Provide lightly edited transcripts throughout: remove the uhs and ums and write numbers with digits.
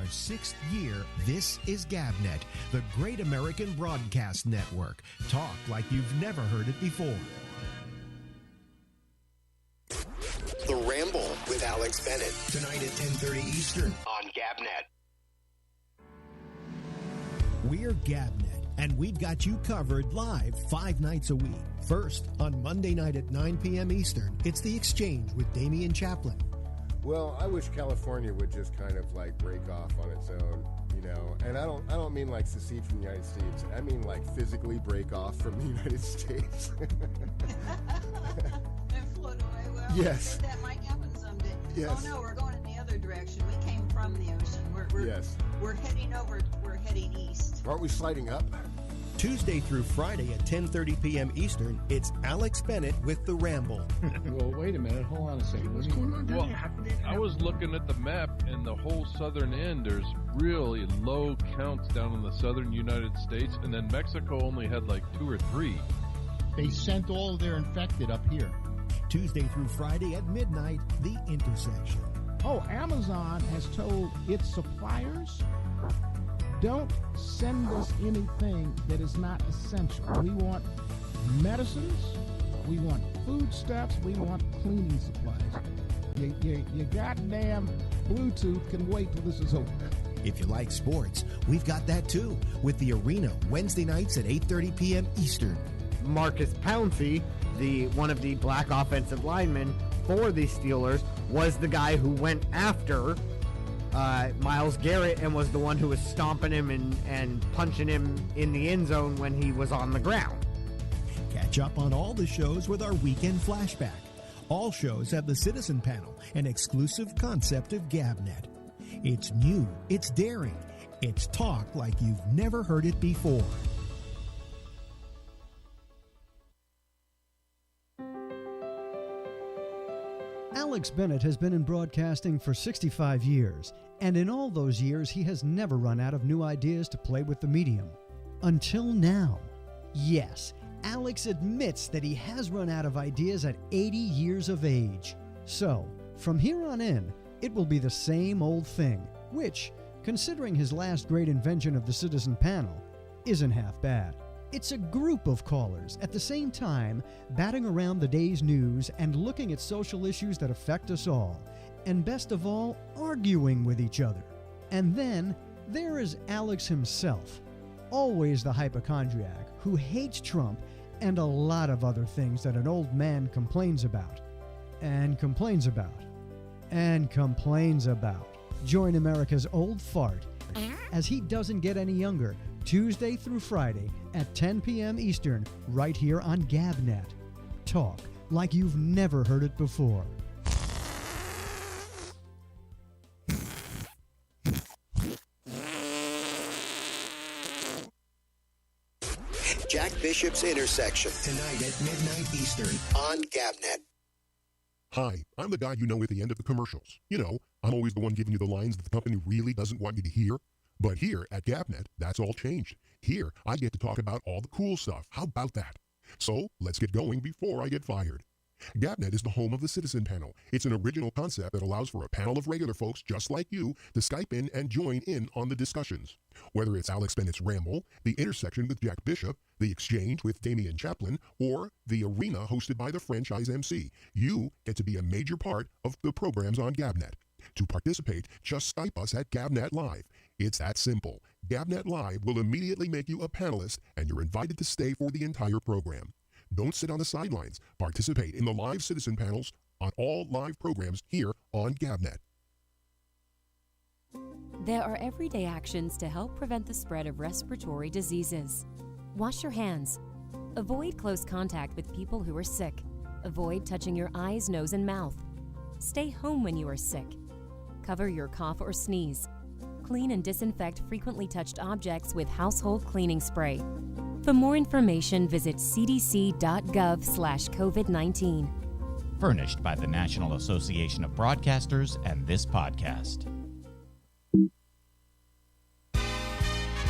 our 6th year, this is GabNet, the Great American Broadcast Network. Talk like you've never heard it before. The Ramble with Alex Bennett, tonight at 10:30 Eastern on GabNet. We're GabNet, and we've got you covered live 5 nights a week. First, on Monday night at 9 p.m. Eastern, it's The Exchange with Damian Chaplin. Well, I wish California would just kind of like break off on its own, you know. And I don't mean like secede from the United States. I mean like physically break off from the United States. And float away. Well, yes. That might happen someday. Yes. Oh no, we're going in the other direction. We came from the ocean. Yes. We're heading over. We're heading east. Aren't we sliding up? Tuesday through Friday at 10:30 p.m. Eastern, it's Alex Bennett with The Ramble. Well, wait a minute. Hold on a second. What's going on down here? I was looking at the map, and the whole southern end, there's really low counts down in the southern United States, and then Mexico only had like 2 or 3. They sent all of their infected up here. Tuesday through Friday at midnight, The Intersection. Oh, Amazon has told its suppliers, don't send us anything that is not essential. We want medicines, we want foodstuffs, we want cleaning supplies. Your goddamn Bluetooth can wait till this is over. If you like sports, we've got that too, with The Arena, Wednesday nights at 8:30 p.m. Eastern. Marcus Pouncey, one of the black offensive linemen for the Steelers, was the guy who went after Myles Garrett and was the one who was stomping him and punching him in the end zone when he was on the ground. Catch up on all the shows with our weekend flashback. All shows have the Citizen Panel, an exclusive concept of GabNet. It's new, it's daring, it's talk like you've never heard it before. Alex Bennett has been in broadcasting for 65 years, and in all those years he has never run out of new ideas to play with the medium. Until now. Yes, Alex admits that he has run out of ideas at 80 years of age. So, from here on in, it will be the same old thing, which, considering his last great invention of the Citizen Panel, isn't half bad. It's a group of callers at the same time batting around the day's news and looking at social issues that affect us all, and best of all, arguing with each other. And then there is Alex himself, always the hypochondriac who hates Trump and a lot of other things that an old man complains about, and complains about, and complains about. Join America's old fart as he doesn't get any younger, Tuesday through Friday at 10 p.m. Eastern, right here on GabNet. Talk like you've never heard it before. Jack Bishop's Intersection, tonight at midnight Eastern on GabNet. Hi, I'm the guy you know at the end of the commercials. You know, I'm always the one giving you the lines that the company really doesn't want you to hear. But here at GabNet, that's all changed. Here, I get to talk about all the cool stuff. How about that? So, let's get going before I get fired. GabNet is the home of the Citizen Panel. It's an original concept that allows for a panel of regular folks just like you to Skype in and join in on the discussions. Whether it's Alex Bennett's Ramble, The Intersection with Jack Bishop, The Exchange with Damian Chaplin, or The Arena hosted by the franchise MC, you get to be a major part of the programs on GabNet. To participate, just Skype us at GabNet Live. It's that simple. GabNet Live will immediately make you a panelist, and you're invited to stay for the entire program. Don't sit on the sidelines. Participate in the live citizen panels on all live programs here on GabNet. There are everyday actions to help prevent the spread of respiratory diseases. Wash your hands. Avoid close contact with people who are sick. Avoid touching your eyes, nose, and mouth. Stay home when you are sick. Cover your cough or sneeze. Clean and disinfect frequently touched objects with household cleaning spray. For more information, visit cdc.gov/COVID-19. Furnished by the National Association of Broadcasters and this podcast.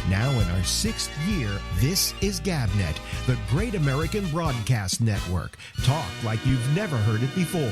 Now in our 6th year, this is GabNet, the Great American Broadcast Network. Talk like you've never heard it before.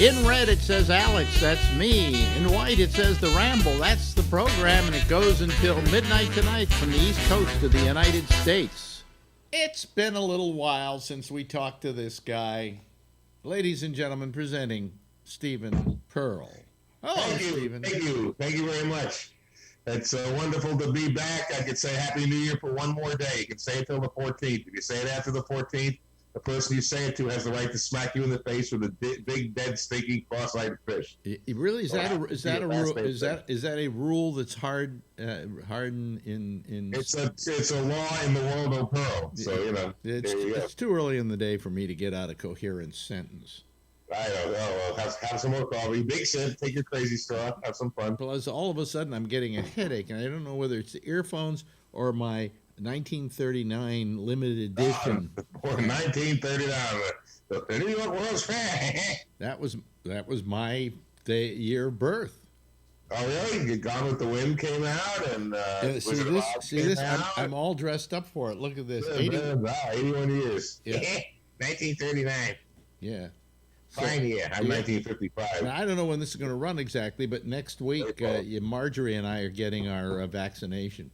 In red it says Alex, that's me. In white it says The Ramble, that's the program, and it goes until midnight tonight from the East Coast of the United States. It's been a little while since we talked to this guy. Ladies and gentlemen, presenting Stephen Pearl. Hello, Stephen. Thank you very much. It's wonderful to be back. I could say Happy New Year for one more day. You can say it till the 14th. If you say it after the 14th, the person you say it to has the right to smack you in the face with a big, dead, stinking, cross-eyed fish. Really, is that a rule? Is that a rule that's hard in? It's a law in the world of Pearl. So you know, it's too early in the day for me to get out a coherent sentence. I don't know. Well, have some more coffee. Big sip. Take your crazy straw. Have some fun. Plus, all of a sudden, I'm getting a headache, and I don't know whether it's the earphones or my 1939 limited edition. 1939, the New York World's Fair. That was my year of birth. Oh really? Gone with the Wind came out, and see this. I'm all dressed up for it. Look at this. 81 years. Yeah. 1939. Yeah. Fine year. I'm 1955. Now, I don't know when this is going to run exactly, but next week, Marjorie and I are getting our vaccination.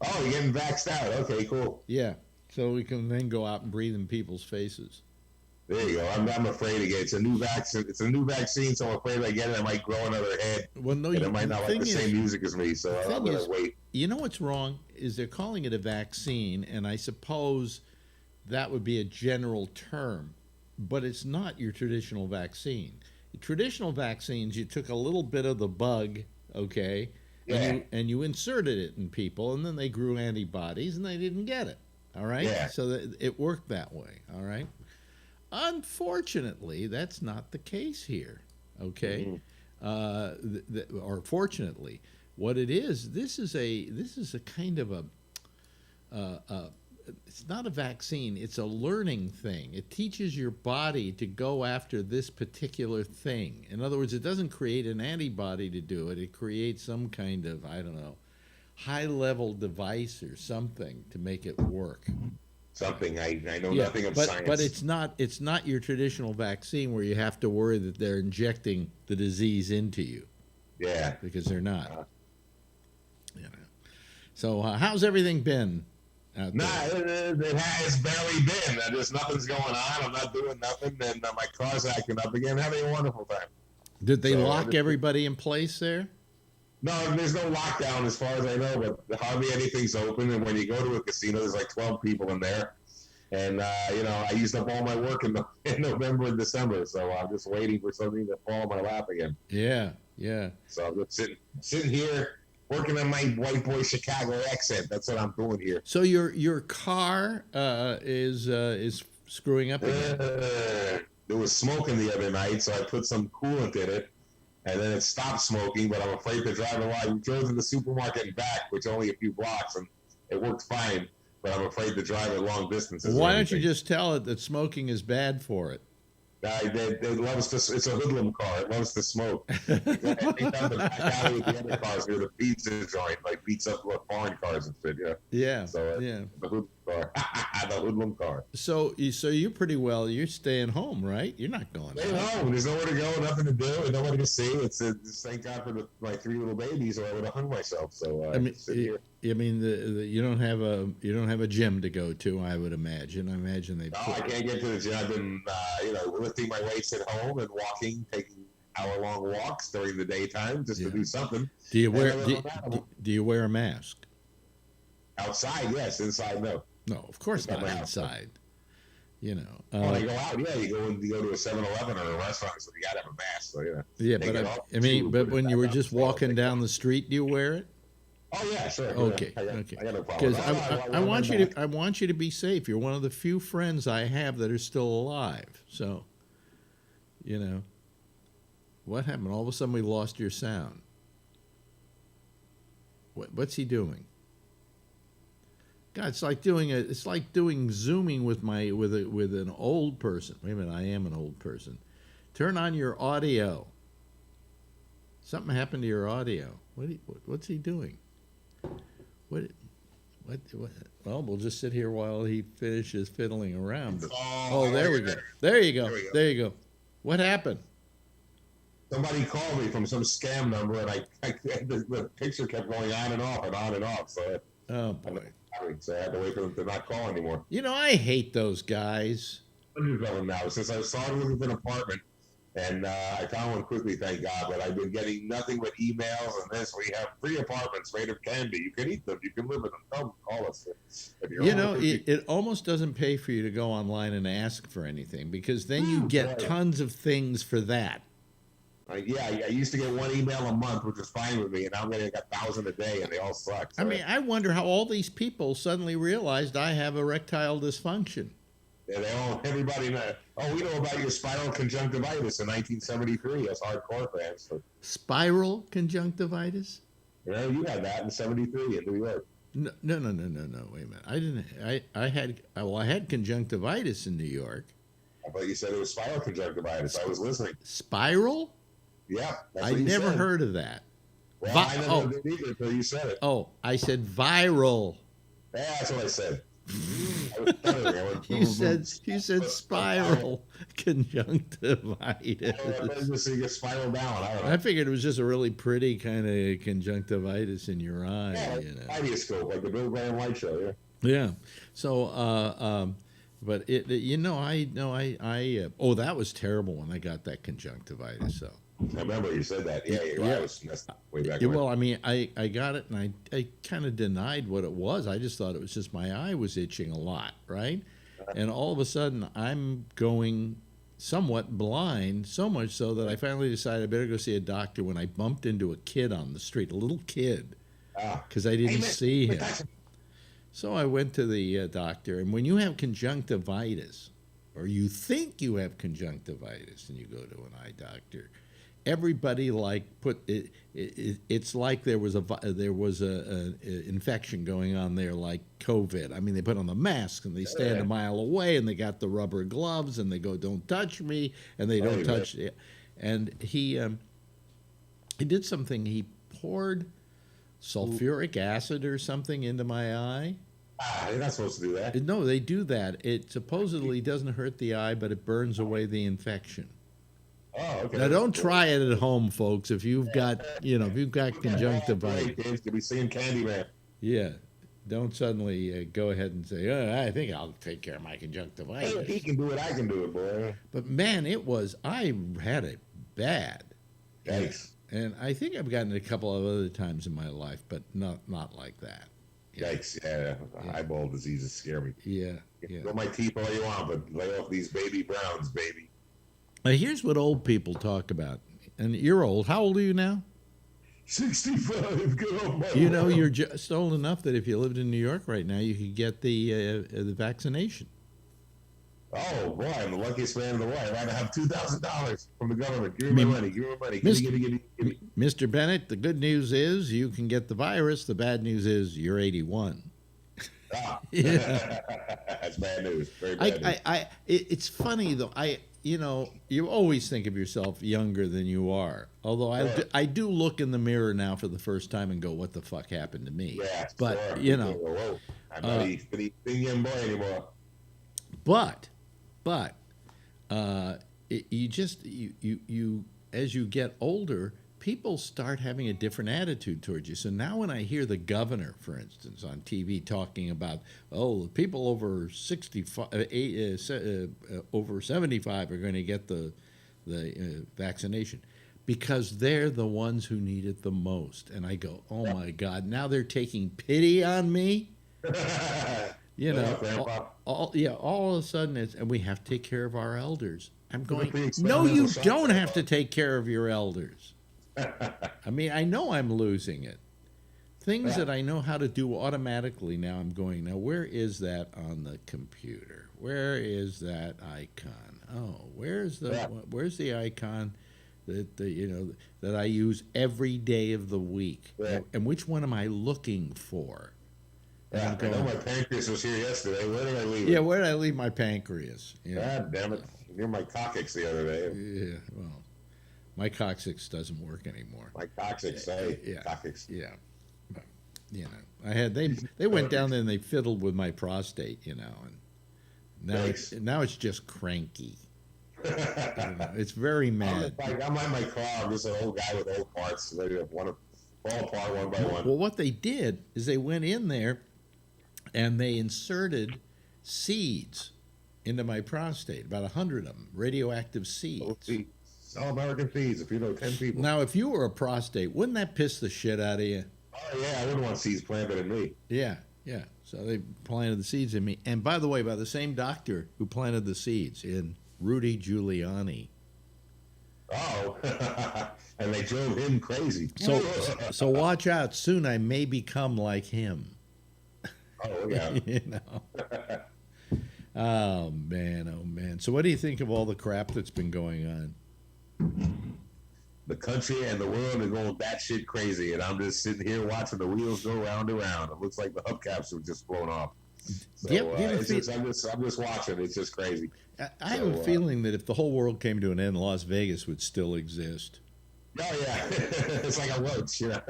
Oh, you're getting vaxxed out. Okay, cool. Yeah, so we can then go out and breathe in people's faces. There you go. I'm afraid to get it's a new vaccine. It's a new vaccine, so I'm afraid if I get it, I might grow another head. Well, no, and it might not like the same music as me, so I'm going to wait. You know what's wrong is they're calling it a vaccine, and I suppose that would be a general term, but it's not your traditional vaccine. Traditional vaccines, you took a little bit of the bug, okay, and you inserted it in people, and then they grew antibodies, and they didn't get it, all right? Yeah. So it worked that way, all right? Unfortunately, that's not the case here, okay? Mm-hmm. Or fortunately, what it is, this is a kind of a it's not a vaccine, it's a learning thing. It teaches your body to go after this particular thing. In other words, it doesn't create an antibody to do it. It creates some kind of, I don't know, high-level device or something to make it work. Something. I know nothing of science. But it's not your traditional vaccine where you have to worry that they're injecting the disease into you. Yeah. Because they're not. So how's everything been? It has barely been. There's nothing's going on. I'm not doing nothing, and my car's acting up again. Having a wonderful time. Did they lock everybody in place there? No, there's no lockdown as far as I know, but hardly anything's open. And when you go to a casino, there's like 12 people in there. And, I used up all my work in November and December, so I'm just waiting for something to fall in my lap again. Yeah. So I'm just sitting here, working on my white boy Chicago accent. That's what I'm doing here. So your car is screwing up again? There was smoking the other night, so I put some coolant in it, and then it stopped smoking, but I'm afraid to drive a lot. We drove to the supermarket and back, which only a few blocks, and it worked fine, but I'm afraid to drive it long distances. Why don't you just tell it that smoking is bad for it? It loves to. It's a hoodlum car. It loves to smoke. Down the back alley with the other cars near the pizza joint, like beats up foreign cars and shit. Yeah. So the hoodlum car, the hoodlum car. So you're pretty well. You're staying home, right? You're not going. Staying home. There's nowhere to go, nothing to do, and nobody to see. It's thank God for my 3 little babies, or I would have hung myself. So you don't have a gym to go to, I would imagine. I imagine they. No, I can't get to the gym. I've been lifting my weights at home and walking, taking hour-long walks during the daytime just to do something. Do you wear a mask? Outside, yes. Inside, no. No, of course not outside. When I go out, you go to a 7-Eleven or a restaurant, so you gotta have a mask. So Yeah, but when you were just walking down the street, do you wear it? Oh yeah, sure. Okay, I got no problem. Because I want you to be safe. You're one of the few friends I have that are still alive. So, what happened? All of a sudden, we lost your sound. What's he doing? God, it's like doing zooming with an old person. Wait a minute, I am an old person. Turn on your audio. Something happened to your audio. What's he doing? What What? Well, we'll just sit here while he finishes fiddling around. But, Oh, there we go. There you go. There you go. What happened? Somebody called me from some scam number, and the picture kept going on and off and on and off. So, oh boy! So I had to wait for them to not call anymore. You know, I hate those guys. Hundreds of them now. Since I started looking for an apartment, and I found one quickly, thank God. But I've been getting nothing but emails and this. We have 3 apartments made of candy. You can eat them. You can live in them. Come call us. You know, it almost doesn't pay for you to go online and ask for anything, because then you get tons of things for that. I used to get 1 email a month, which was fine with me, and now I'm getting like 1,000 a day, and they all suck. So. I mean, I wonder how all these people suddenly realized I have erectile dysfunction. Yeah, everybody know. Oh, we know about your spiral conjunctivitis in 1973 as hardcore fans. So. Spiral conjunctivitis? Yeah, you had that in 73 in New York. No. Wait a minute. I didn't. I had conjunctivitis in New York. I thought you said it was spiral conjunctivitis. I was listening. Spiral? Yeah. I never heard of that. Well, I never did either until you said it. Oh, I said viral. Yeah, that's what I said. You said spiral conjunctivitis. You spiral down. I don't know. I figured it was just a really pretty kind of conjunctivitis in your eye. Yeah, ideoscope, like the Bill Graham Light Show. Yeah. Yeah. So, but that was terrible when I got that conjunctivitis. So. I remember you said that. Yeah, I was messed up way back. Well, I mean, I got it, and I kind of denied what it was. I just thought it was just my eye was itching a lot, right? And all of a sudden, I'm going somewhat blind, so much so that I finally decided I better go see a doctor when I bumped into a kid on the street, a little kid, because I didn't see him. So I went to the doctor, and when you have conjunctivitis, or you think you have conjunctivitis, and you go to an eye doctor, everybody it's like there was a infection going on there, like COVID. I mean, they put on the mask and they stand a mile away and they got the rubber gloves and they go, "Don't touch me," and they don't touch it. And he did something. He poured sulfuric acid or something into my eye. They're not supposed to do that. No, they do that. It supposedly doesn't hurt the eye, but it burns away the infection. Oh, okay. Now, don't try it at home, folks. If you've got, conjunctivitis, kids to be seeing Candyman. Yeah, don't suddenly go ahead and say, "Oh, I think I'll take care of my conjunctivitis." Hey, if he can do it, I can do it, boy. But man, I had it bad. Yikes. And I think I've gotten it a couple of other times in my life, but not like that. Yikes! Yeah, eyeball diseases scare me. Yeah. Grow my teeth all you want, but lay off these baby browns, baby. Now, here's what old people talk about. And you're old. How old are you now? 65. Get off my lawn. You're just old enough that if you lived in New York right now, you could get the vaccination. Oh, boy, I'm the luckiest man in the world. I have $2,000 from the government. Give me my money. Give me my money. Give me. Mr. Bennett, the good news is you can get the virus. The bad news is you're 81. Yeah. That's bad news. Very bad news. It's funny, though. You always think of yourself younger than you are. Although I do look in the mirror now for the first time and go, "What the fuck happened to me?" Yeah, but sure. I'm not a young boy anymore. But you as you get older, people start having a different attitude towards you. So now when I hear the governor, for instance, on TV talking about, the people over 65, over 75 are going to get the vaccination because they're the ones who need it the most. And I go, oh my God, now they're taking pity on me. All of a sudden and we have to take care of our elders. I'm going, no, you don't have to take care of your elders. I mean, I know I'm losing it. Things that I know how to do automatically now, I'm going, now where is that on the computer? Where is that icon? Oh, where's the icon that I use every day of the week? And which one am I looking for? Yeah, I know my pancreas was here yesterday. Where did I leave it? Yeah, where did I leave my pancreas? Yeah. God damn it. Near my coccyx the other day. Yeah, well, my coccyx doesn't work anymore. My coccyx, yeah. Coccyx. Yeah. You know, they went down there and they fiddled with my prostate. You know, and now it's just cranky. You know, it's very mad. I'm like my car. I'm just an old guy with old parts ready to want to fall apart one by one. Well, what they did is they went in there and they inserted seeds into my prostate, about 100 of them, radioactive seeds. All American seeds, if you know 10 people. Now, if you were a prostate, wouldn't that piss the shit out of you? Oh, yeah, I wouldn't want seeds planted in me. Yeah. So they planted the seeds in me. And by the way, by the same doctor who planted the seeds in Rudy Giuliani. Oh, and they drove him crazy. So watch out. Soon I may become like him. Oh, yeah. You know. Oh, man. So what do you think of all the crap that's been going on? The country and the world are going batshit crazy, and I'm just sitting here watching the wheels go round and round. It looks like the hubcaps are just blown off. So I'm just watching. It's just crazy. I have a feeling that if the whole world came to an end, Las Vegas would still exist. Oh, yeah. It's like a roach, you know.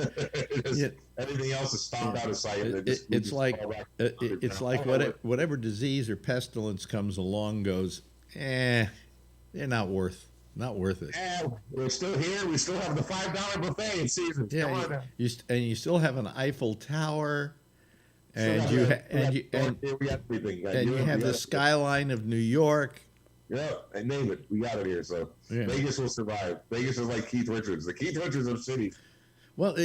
Everything else is stomped out of sight. It's like whatever disease or pestilence comes along goes, they're not worth it. Yeah, we're still here. We still have the $5 buffet in season. Yeah, Come on now. You still have an Eiffel Tower, and you have the skyline of New York. Yeah, and name it. We got it here. So Vegas will survive. Vegas is like Keith Richards, the Keith Richards of cities. Well,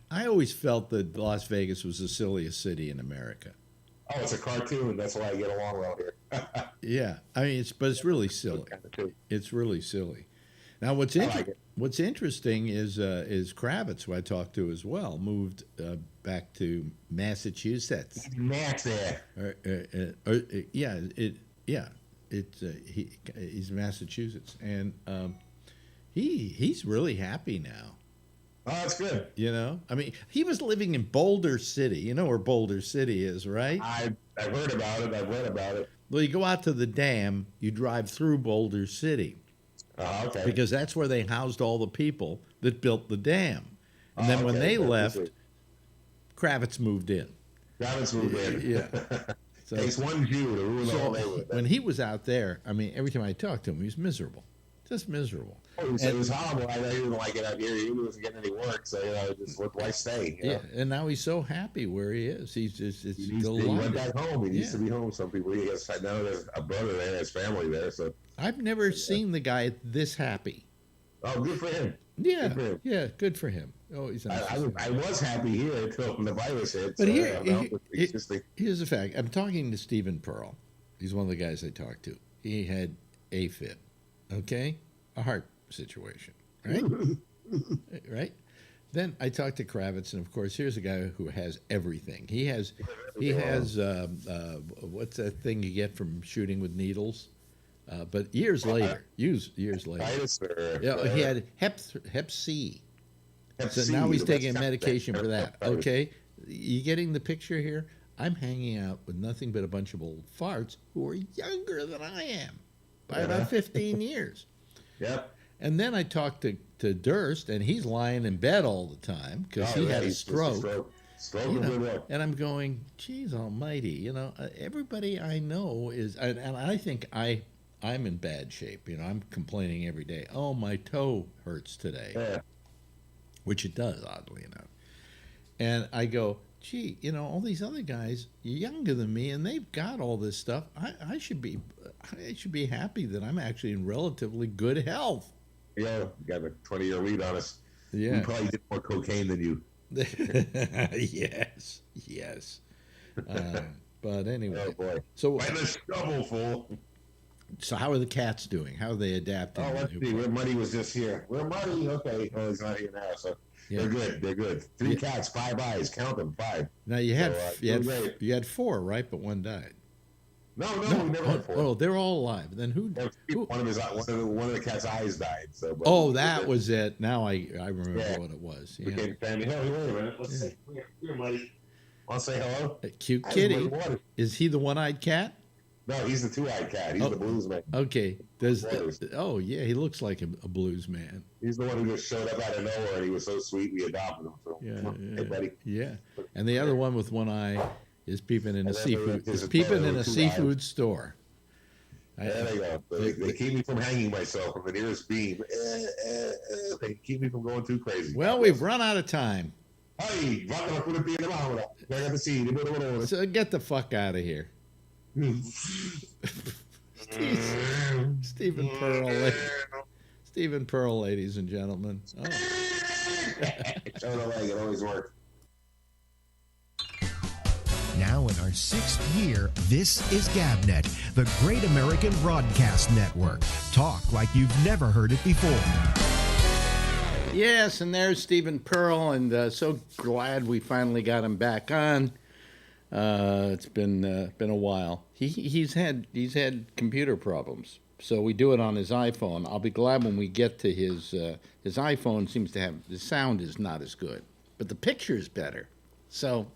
I always felt that Las Vegas was the silliest city in America. Oh, it's a cartoon. That's why I get along well here. Yeah, I mean, it's really silly. It's really silly. Now, what's interesting is Kravitz, who I talked to as well, moved back to Massachusetts. Max there. He's Massachusetts, and he's really happy now. Oh, that's good. You know, I mean, he was living in Boulder City. You know where Boulder City is, right? I've heard about it. I've read about it. Well, you go out to the dam, you drive through Boulder City. Oh, okay. Because that's where they housed all the people that built the dam. And then when they left, Kravitz moved in. Kravitz moved in. Yeah. So, takes one Jew to ruin the whole neighborhood. When he was out there, I mean, every time I talked to him, he was miserable. Just miserable. Oh, it was horrible. I know he didn't like it out here. He wasn't getting any work, so just why stay? Yeah, and now he's so happy where he is. He's just he went back home. He needs to be home. Some people. He has now there's a brother there, his family there. So I've never seen the guy this happy. Oh, good for him. Yeah, good for him. Yeah, good for him. Oh, he's. I was happy here until the virus hit. But so here's the fact. I'm talking to Stephen Pearl. He's one of the guys I talked to. He had AFib. Okay, a heart situation. Right? Right? Then I talked to Kravitz, and of course, here's a guy who has everything. He has what's that thing you get from shooting with needles? But years later, he had Hep C. So now he's taking medication for that. Okay, you getting the picture here? I'm hanging out with nothing but a bunch of old farts who are younger than I am by about 15 years. Yep. And then I talked to Durst, and he's lying in bed all the time because he had a stroke. And I'm going, geez almighty, everybody I know is, and I think I'm in bad shape. I'm complaining every day. Oh, my toe hurts today. Yeah. Which it does, oddly enough. And I go, gee, all these other guys younger than me, and they've got all this stuff. I should be happy that I'm actually in relatively good health. Yeah, you got a 20-year lead on us. Yeah. We probably did more cocaine than you. Yes. But anyway. Oh, boy. So, right in the shovelful. So how are the cats doing? How are they adapting? Oh, let's see. Where Muddy was just here. Where Muddy? Okay. Oh, he's not here now. So they're good. They're good. 3 cats, 5 eyes. Count them. 5. Now you had 4, right? But one died. No, we never had 4. Oh, they're all alive. Then who? One of the cat's eyes died. So. That was it. Now I remember what it was. Yeah. Became family. Hey, wait a minute. Let's see. Here, Muddy. Want to say hello? Cute kitty. Is he the one-eyed cat? No, he's the two-eyed cat. He's the blues man. Okay. Oh, yeah, he looks like a blues man. He's the one who just showed up out of nowhere, and he was so sweet we adopted him. So, hey, buddy. Yeah. And the other one with one eye is peeping in a seafood. there's Is a peeping tail in a with two seafood store. There they go. They keep me from hanging myself from the nearest beam. They keep me from going too crazy. Well, we've run out of time. Hey, So get the fuck out of here. Stephen Pearl. Stephen Pearl, ladies and gentlemen. Oh. Show the leg, it always works. Now in our 6th year, this is GabNet, the Great American Broadcast Network. Talk like you've never heard it before. Yes, and there's Stephen Pearl, and so glad we finally got him back on. It's been a while. He's had computer problems, so we do it on his iPhone. I'll be glad when we get to his iPhone. Seems to have the sound is not as good, but the picture is better. So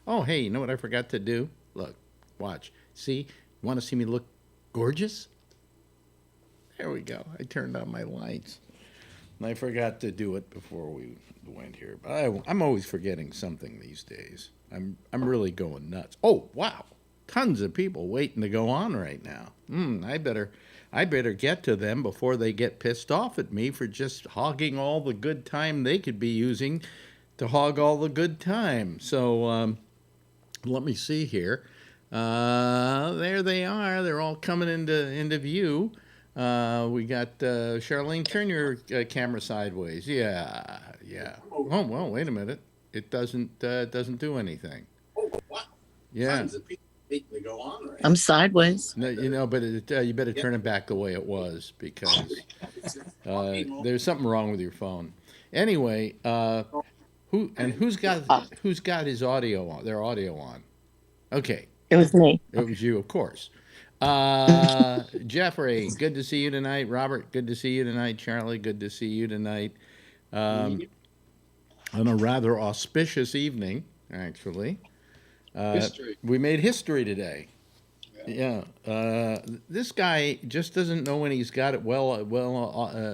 Oh, hey, you know what I forgot to do? Look, watch. See? Want to see me look gorgeous? There we go. I turned on my lights. And I forgot to do it before we went here. But I'm always forgetting something these days. I'm really going nuts. Oh, wow. Tons of people waiting to go on right now. I better get to them before they get pissed off at me for just hogging all the good time they could be using to hog all the good time. So, let me see here. There they are. They're all coming into view. We got Charlene. Turn your camera sideways. Yeah. Oh well. Wait a minute. It doesn't do anything. Oh wow. Yeah. Tons of people waiting to go on right. I'm sideways. No, but you better turn it back the way it was because there's something wrong with your phone. Anyway. Who's got his audio on? Their audio on. Okay. It was me. It was you, of course. Jeffrey, good to see you tonight. Robert, good to see you tonight. Charlie, good to see you tonight. On a rather auspicious evening, actually. History. We made history today. Yeah. This guy just doesn't know when he's got it well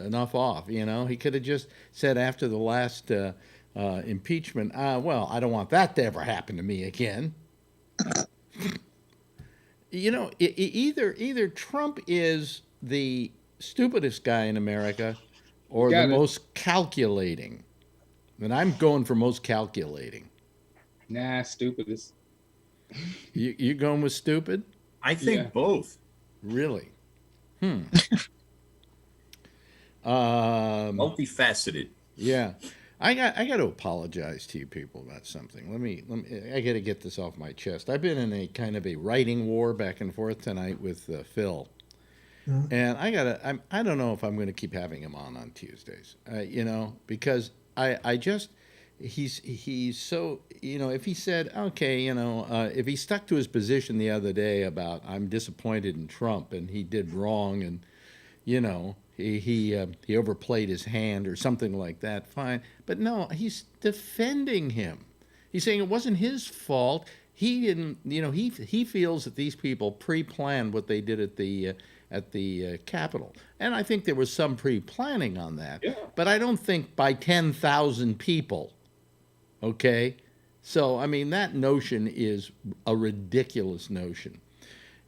enough off. He could have just said after the last impeachment, well, I don't want that to ever happen to me again. Either Trump is the stupidest guy in America or the most calculating. And I'm going for most calculating. Nah, stupidest. You going with stupid? I think both. Really? Multifaceted. Yeah. I got to apologize to you people about something. I got to get this off my chest. I've been in a kind of a writing war back and forth tonight with Phil. And I don't know if I'm going to keep having him on Tuesdays. Because he's so, if he said, okay, if he stuck to his position the other day about I'm disappointed in Trump and he did wrong and, he overplayed his hand or something like that, fine. But no, he's defending him. He's saying it wasn't his fault. He didn't, he feels that these people pre-planned what they did at the Capitol. And I think there was some pre-planning on that. Yeah. But I don't think by 10,000 people, okay? So, that notion is a ridiculous notion.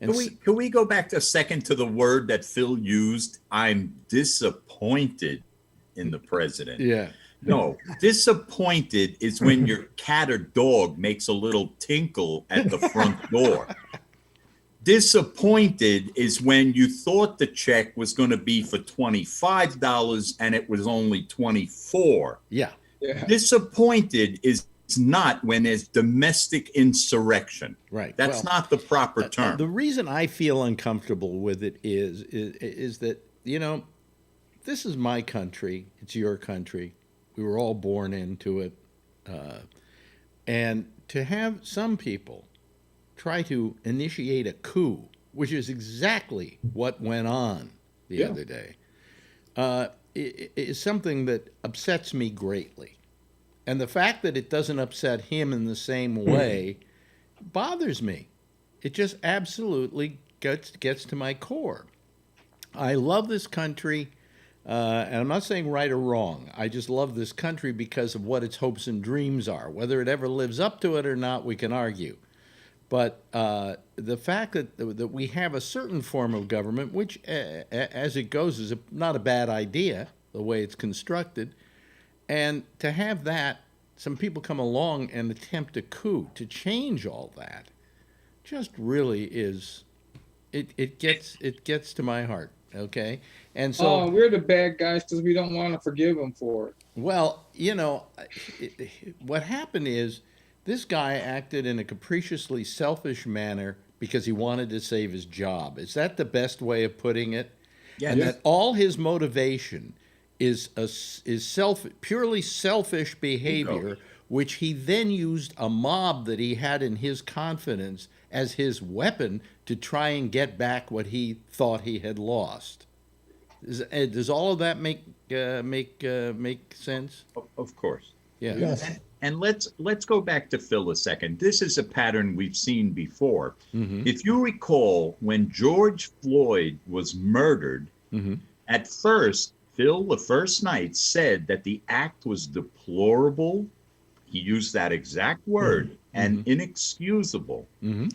Can we go back a second to the word that Phil used? I'm disappointed in the president. Yeah. No, disappointed is when your cat or dog makes a little tinkle at the front door. Disappointed is when you thought the check was going to be for $25 and it was only $24. Yeah. Disappointed is not when there's domestic insurrection. Right. That's not the proper term. The reason I feel uncomfortable with it is that, this is my country. It's your country. We were all born into it. And to have some people try to initiate a coup, which is exactly what went on the other day, is something that upsets me greatly. And the fact that it doesn't upset him in the same way bothers me. It just absolutely gets to my core. I love this country, and I'm not saying right or wrong. I just love this country because of what its hopes and dreams are. Whether it ever lives up to it or not, we can argue. But the fact that we have a certain form of government, which, as it goes, is not a bad idea, the way it's constructed, and to have that, some people come along and attempt a coup to change all that, just really is, it gets to my heart. Okay, and so we're the bad guys because we don't want to forgive them for it. Well, what happened is this guy acted in a capriciously selfish manner because he wanted to save his job. Is that the best way of putting it? Yes. And that all his motivation is purely selfish behavior, which he then used a mob that he had in his confidence as his weapon to try and get back what he thought he had lost. Does all of that make sense? Of course. Yeah. Yes. And let's go back to Phil a second. This is a pattern we've seen before. Mm-hmm. If you recall, when George Floyd was murdered, mm-hmm. at first, Phil, the first night, said that the act was deplorable. He used that exact word, mm-hmm. and inexcusable. Mm-hmm.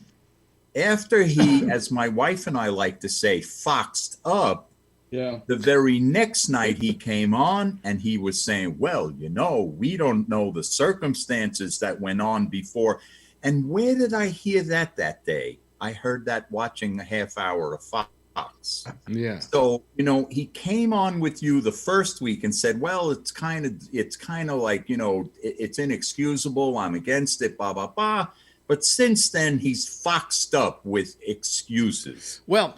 After he, as my wife and I like to say, foxed up, the very next night he came on and he was saying, well, we don't know the circumstances that went on before. And where did I hear that day? I heard that watching a half hour of Fox. Yeah. So, he came on with you the first week and said, well, it's kind of like, it's inexcusable. I'm against it, blah, blah, blah. But since then, he's foxed up with excuses. Well,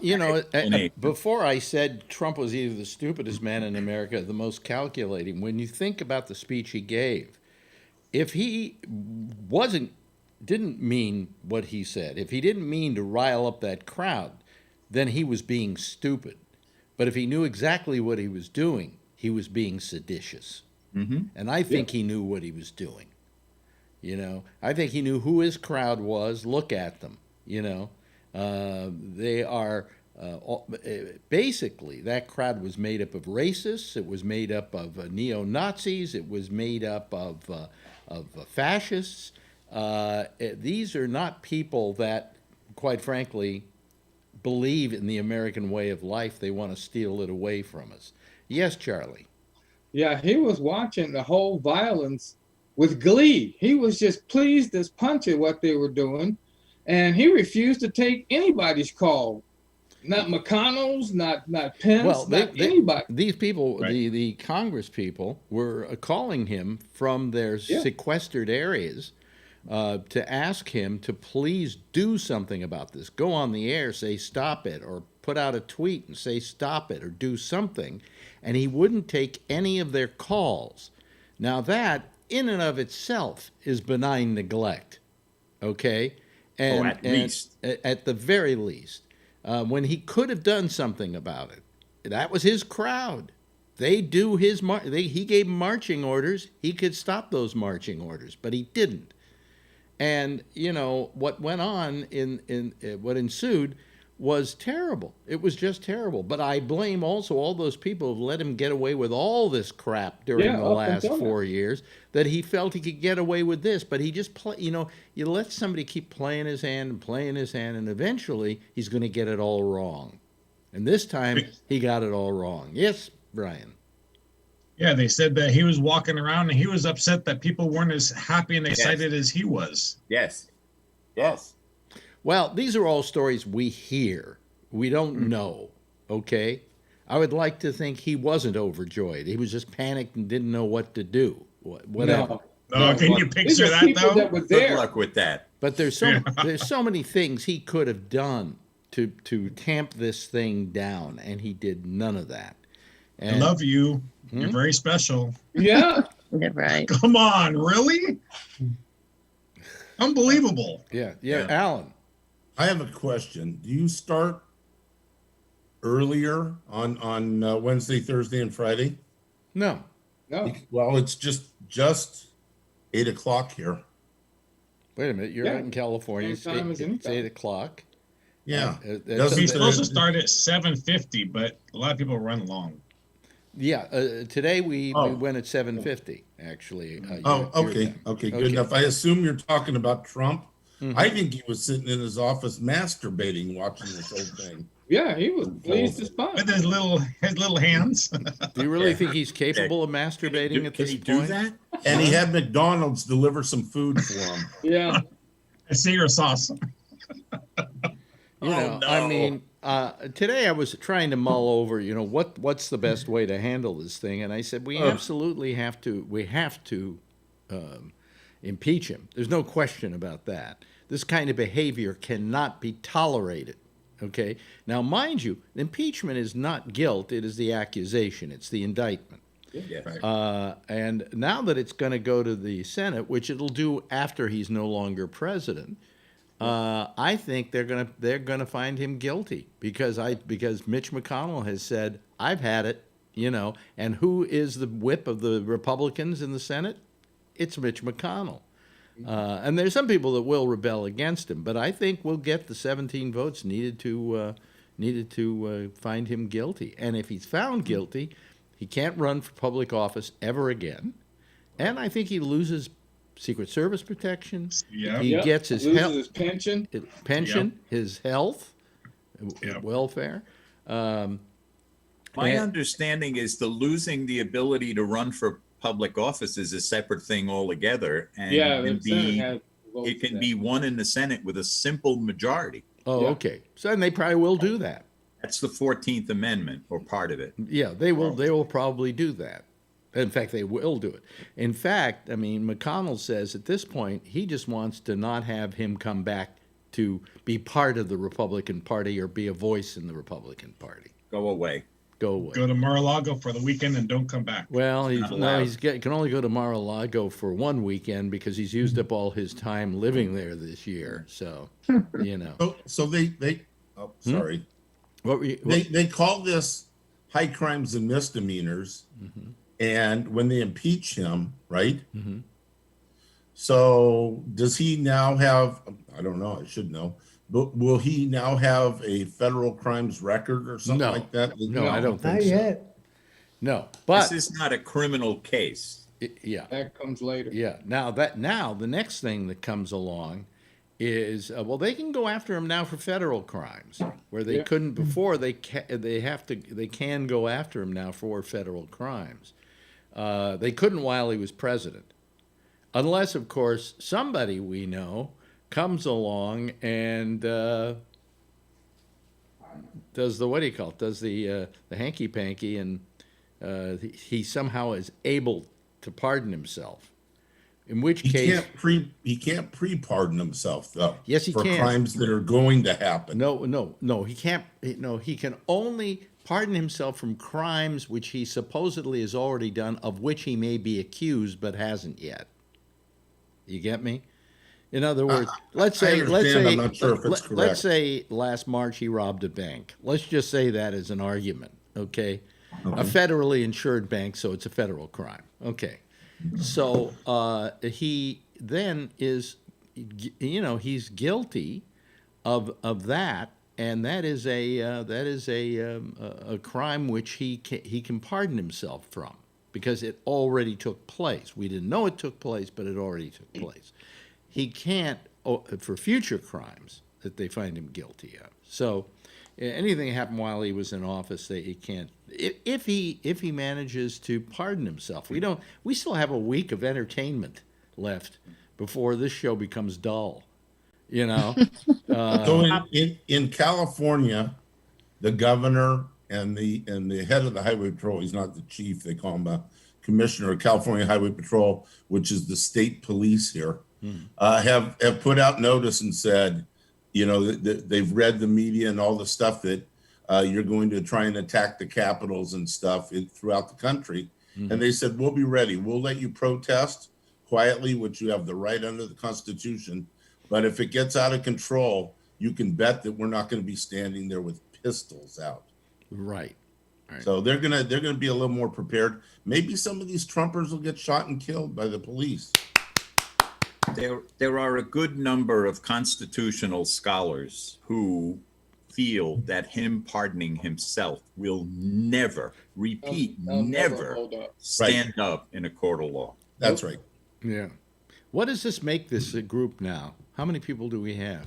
before I said Trump was either the stupidest man in America or the most calculating, when you think about the speech he gave, if he didn't mean what he said, if he didn't mean to rile up that crowd, then he was being stupid. But if he knew exactly what he was doing, he was being seditious. Mm-hmm. And I think he knew what he was doing. I think he knew who his crowd was. Look at them. They are basically, that crowd was made up of racists. It was made up of neo-Nazis. It was made up of fascists. These are not people that, quite frankly, believe in the American way of life. They want to steal it away from us. Yes, Charlie. Yeah, he was watching the whole violence with glee. He was just pleased as punch at what they were doing, and he refused to take anybody's call. Not McConnell's, not Pence, not anybody. These people, right. the Congress people, were calling him from their sequestered areas to ask him to please do something about this. Go on the air, say stop it, or put out a tweet and say stop it, or do something. And he wouldn't take any of their calls. Now that, in and of itself, is benign neglect, okay? And, at the very least. When he could have done something about it. That was his crowd. They do his he gave marching orders. He could stop those marching orders, but he didn't. And what went on in what ensued was terrible. It was just terrible. But I blame also all those people who let him get away with all this crap during the last 4 years, that he felt he could get away with this. But he just you let somebody keep playing his hand, and eventually he's going to get it all wrong. And this time he got it all wrong. Yes, Brian. Yeah, they said that he was walking around and he was upset that people weren't as happy and excited as he was. Yes. Well, these are all stories we hear. We don't know, okay? I would like to think he wasn't overjoyed. He was just panicked and didn't know what to do. Whatever. No, can you picture that, though? That were there. Good luck with that. But there's so many things he could have done to tamp this thing down, and he did none of that. And, I love you. You're very special. Yeah. Right. Come on, really? Unbelievable. Yeah, Alan. I have a question. Do you start earlier on Wednesday, Thursday, and Friday? No. Well, it's just 8 o'clock here. Wait a minute. You're out in California. It's 8 o'clock. Yeah. He's supposed to start at 7:50, but a lot of people run long. Yeah, today we went at 7:50 actually. Okay, good enough. I assume you're talking about Trump. I think he was sitting in his office masturbating, watching this whole thing. Yeah, he was pleased as fuck with his little hands. Do you really think he's capable of masturbating at this point? Do that? And he had McDonald's deliver some food for him. Yeah, a Sear sauce. You know, I mean, today I was trying to mull over, you know, what's the best way to handle this thing, and I said we absolutely have to impeach him. There's no question about that. This kind of behavior cannot be tolerated. Okay. Now, mind you, impeachment is not guilt; it is the accusation. It's the indictment. Yes. And now that it's going to go to the Senate, which it'll do after he's no longer president. I think they're gonna find him guilty because Mitch McConnell has said I've had it, you know. And who is the whip of the Republicans in the Senate? It's Mitch McConnell. And there's some people that will rebel against him, but I think we'll get the 17 votes needed to find him guilty. And if he's found guilty, he can't run for public office ever again. And I think he loses Secret Service protection. Yep. He gets his his pension, his health, welfare. My understanding is losing the ability to run for public office is a separate thing altogether, and it can be won in the Senate with a simple majority. Oh, okay. So then they probably will do that. That's the 14th Amendment, or part of it. Yeah, they will. They will probably do that. In fact, they will do it. In fact, I mean, McConnell says at this point, he just wants to not have him come back to be part of the Republican Party or be a voice in the Republican Party. Go away. Go away. Go to Mar-a-Lago for the weekend and don't come back. Well, he can only go to Mar-a-Lago for one weekend because he's used up all his time living there this year. So, you know. So they sorry. They call this high crimes and misdemeanors. Mm-hmm. And when they impeach him, right? Mm-hmm. So does he now have, I don't know, I should know, but will he now have a federal crimes record or something like that? No, I don't think Not so. yet. No, but this is not a criminal case. Yeah. That comes later. Yeah. Now the next thing that comes along is they can go after him now for federal crimes where they couldn't before. They can go after him now for federal crimes. They couldn't while he was president, unless, of course, somebody we know comes along and does the hanky panky, and he somehow is able to pardon himself. In which case he can't pre-pardon himself though. Yes, he can for crimes that are going to happen. No, he can't. No, he can only pardon himself from crimes which he supposedly has already done, of which he may be accused but hasn't yet. You get me? In other words, let's say I'm not sure if it's correct. Let's say last March he robbed a bank. Let's just say that as an argument, okay? A federally insured bank, so it's a federal crime. Okay. So he then is, he's guilty of that, and that is a crime which he can pardon himself from because it already took place. We didn't know it took place, but it already took place. He can't for future crimes that they find him guilty of. So anything that happened while he was in office, he can't. If he manages to pardon himself, we still have a week of entertainment left before this show becomes dull. So in California, the governor and the head of the highway patrol, he's not the chief, they call him a commissioner of California Highway Patrol, which is the state police here, have put out notice and said, they've read the media and all the stuff that you're going to try and attack the capitals and stuff throughout the country. Mm-hmm. And they said, we'll be ready. We'll let you protest quietly, which you have the right under the Constitution. But if it gets out of control, you can bet that we're not going to be standing there with pistols out. Right. So they're gonna be a little more prepared. Maybe some of these Trumpers will get shot and killed by the police. There are a good number of constitutional scholars who feel that him pardoning himself will never, repeat, never hold up. stand up in a court of law. That's right. Yeah. What does this make this a group now? How many people do we have?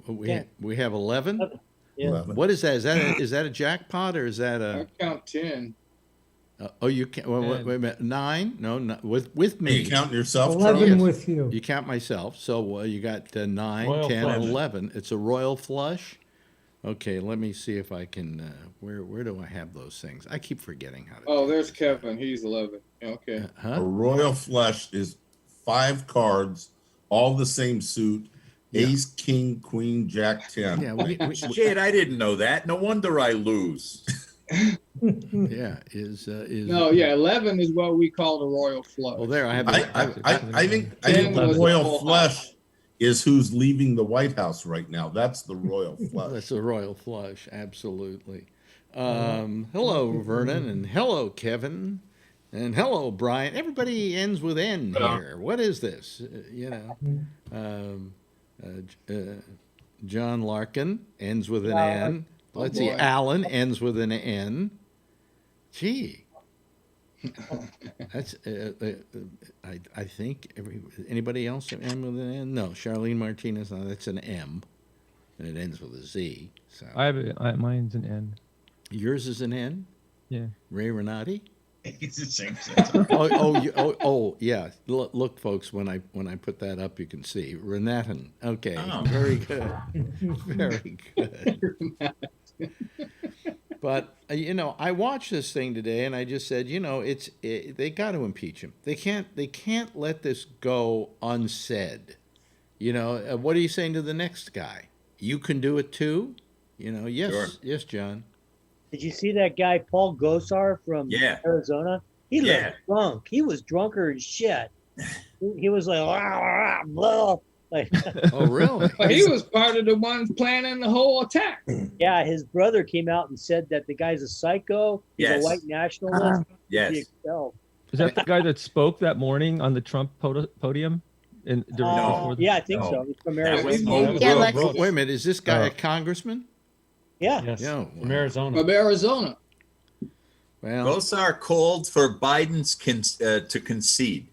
We have 11? Yeah. 11. What is that? Is that a jackpot or is that I a? count 10. Oh, you can't. Wait a minute. 9? No, with me. You counting yourself, 11 Charlie? with you. You count myself. So you got 9, Royal 10, flush. 11. It's a royal flush. Okay, let me see if I can. Where do I have those things? I keep forgetting how to. Oh, there's Kevin. He's 11. Okay. A royal flush is 5 cards, all the same suit. Ace, king, queen, jack, 10. Yeah, Shit, I didn't know that. No wonder I lose. yeah, is No, 11 is what we call the royal flush. Well, there I have. I think the royal flush is who's leaving the White House right now. That's the royal flush. That's a royal flush, absolutely. Hello, Vernon, and hello, Kevin, and hello, Brian. Everybody ends with N here. What is this? John Larkin ends with an N. Let's see, Alan ends with an N. Gee. That's I think anybody else end with an N? No, Charlene Martinez. No, that's an M, and it ends with a Z. So Mine's an N. Yours is an N. Yeah. Ray Renati. It's the same. Yeah. Look, folks. When I put that up, you can see Renatan. Okay. Oh. Very good. Very good. But I watched this thing today, and I just said, they got to impeach him. They can't let this go unsaid. What are you saying to the next guy? You can do it too. Yes, Sure. Yes, John. Did you see that guy Paul Gosar from Arizona? He looked drunk. He was drunker than shit. He was like, "Rah, blah." Like, oh really? Well, he was part of the ones planning the whole attack. Yeah, his brother came out and said that the guy's a psycho. He's a white nationalist. Yes. He expelled. Is that the guy that spoke that morning on the Trump podium? Yeah, I think so. He's from Arizona. Wait a minute. Is this guy a congressman? Yeah. Yes. Yeah. From Arizona. From Arizona. Well, Gosar called for Biden's to concede.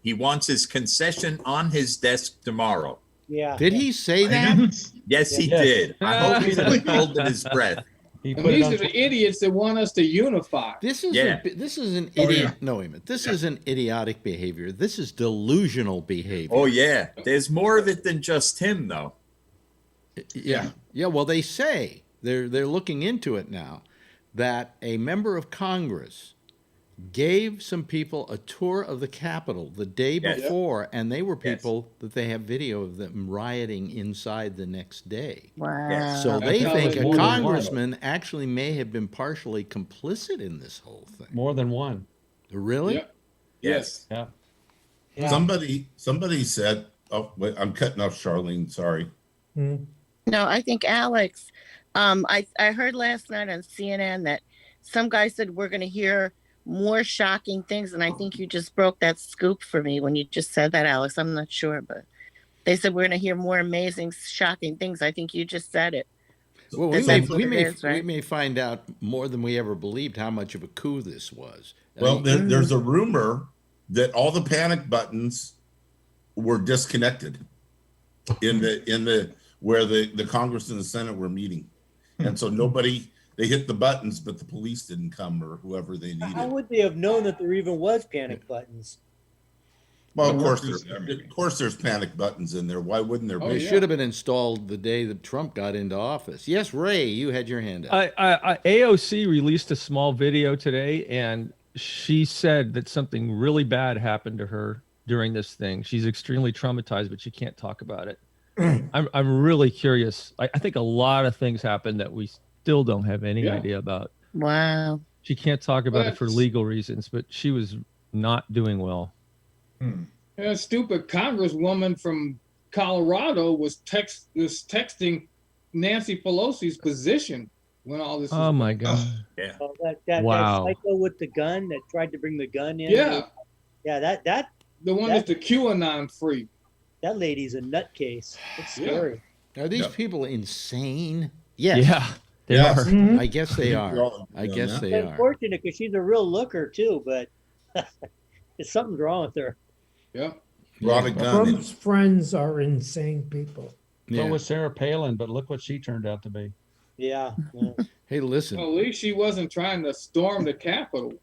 He wants his concession on his desk tomorrow. Yeah. Did he say that? Yes, he did. I hope he didn't hold in his breath. And these are the idiots that want us to unify. This is an idiot. No, wait a minute. This isn't idiotic behavior. This is delusional behavior. Oh yeah, there's more of it than just him, though. Yeah. Well, they say they're looking into it now that a member of Congress gave some people a tour of the Capitol the day before, and they were people that they have video of them rioting inside the next day. Wow. So they think a congressman actually may have been partially complicit in this whole thing. More than one. Really? Yep. Yes. Yeah. Somebody said, oh, wait, I'm cutting off Charlene, sorry. No, I think Alex, I heard last night on CNN that some guy said we're going to hear more shocking things, and I think you just broke that scoop for me when you just said that, Alex. I'm not sure, but they said we're going to hear more amazing, shocking things. I think you just said it. Well, we may find out more than we ever believed how much of a coup this was. Well, there's a rumor that all the panic buttons were disconnected in the where the Congress and the Senate were meeting, and so they hit the buttons, but the police didn't come or whoever they needed. How would they have known that there even was panic buttons? Well, of course, there's panic buttons in there. Why wouldn't there be? They should have been installed the day that Trump got into office. Yes, Ray, you had your hand up. AOC released a small video today, and she said that something really bad happened to her during this thing. She's extremely traumatized, but she can't talk about it. I'm really curious. I think a lot of things happened that we still don't have any idea about. Wow. She can't talk about it for legal reasons, but she was not doing well. A stupid congresswoman from Colorado was texting Nancy Pelosi's position when all this. Oh my God! Yeah. Oh, that psycho with the gun that tried to bring the gun in. Yeah. Yeah. That the one that's the QAnon freak. That lady's a nutcase. It's scary. Are these people insane? Yes. Yeah, they are. Mm-hmm. I guess they are. I guess they It's are. unfortunate because she's a real looker too, but something's wrong with her. Yeah. Trump's friends are insane people. Yeah. So was Sarah Palin, but look what she turned out to be. Yeah. Hey, listen. Well, at least she wasn't trying to storm the Capitol.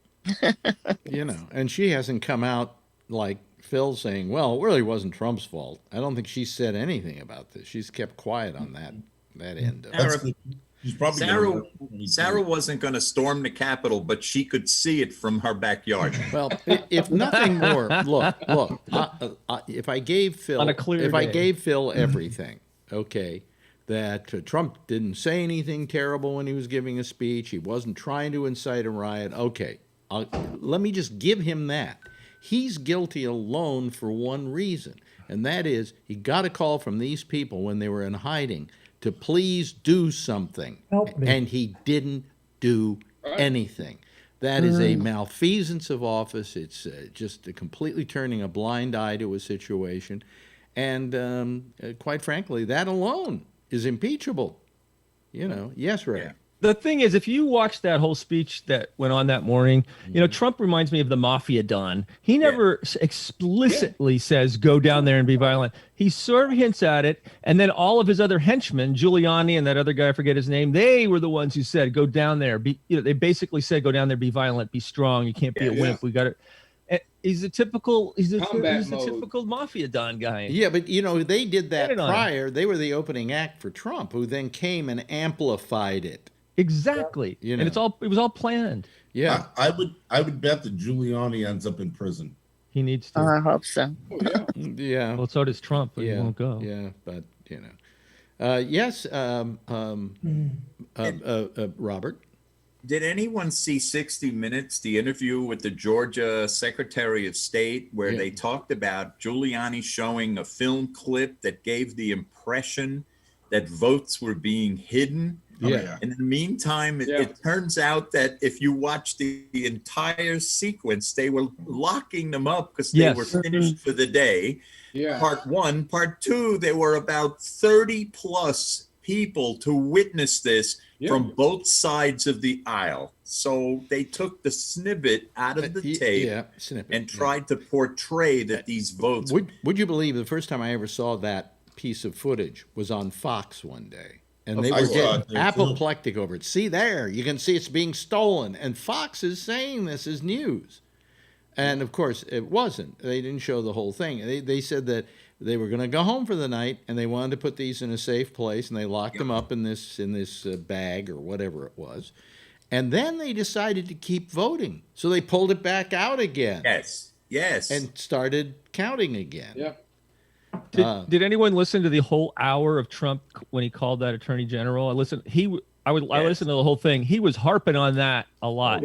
You know, and she hasn't come out like Phil saying, well, it really wasn't Trump's fault. I don't think she said anything about this. She's kept quiet on that end of it. Sarah wasn't going to storm the Capitol, but she could see it from her backyard. Well, if nothing more, look. If I gave Phil, On a clear I day. gave Phil everything, okay, that Trump didn't say anything terrible when he was giving a speech. He wasn't trying to incite a riot. Okay, let me just give him that. He's guilty alone for one reason, and that is he got a call from these people when they were in hiding to please do something. Help me. And he didn't do anything. That is a malfeasance of office. It's just completely turning a blind eye to a situation. And quite frankly, that alone is impeachable. You know, yes, Ray. The thing is, if you watch that whole speech that went on that morning, you know, Trump reminds me of the mafia don. He never explicitly says, go down there and be violent. He sort of hints at it. And then all of his other henchmen, Giuliani and that other guy, I forget his name, they were the ones who said, go down there. They basically said, go down there, be violent, be strong. You can't be a wimp. We got it. He's a typical mafia don guy. Yeah, but you know, they did that prior. They were the opening act for Trump, who then came and amplified it. Exactly. You know. And it was all planned. Yeah. I would bet that Giuliani ends up in prison. He needs to. I hope so. Yeah. Well, so does Trump, but he won't go. Yeah, but you know. Yes, Robert. Did anyone see 60 Minutes, the interview with the Georgia Secretary of State, where they talked about Giuliani showing a film clip that gave the impression that votes were being hidden? Yeah. In the meantime, it turns out that if you watch the entire sequence, they were locking them up because they were finished for the day. Yeah. Part one. Part two, there were about 30 plus people to witness this from both sides of the aisle. So they took the snippet out of the tape and tried to portray that these votes. Would you believe the first time I ever saw that piece of footage was on Fox one day? And they were getting apoplectic over it. See there, you can see it's being stolen. And Fox is saying this is news. And of course, it wasn't. They didn't show the whole thing. They said that they were going to go home for the night, and they wanted to put these in a safe place, and they locked them up in this bag or whatever it was. And then they decided to keep voting. So they pulled it back out again. Yes. And started counting again. Yeah. Did anyone listen to the whole hour of Trump when he called that attorney general? I listened. I listened to the whole thing. He was harping on that a lot,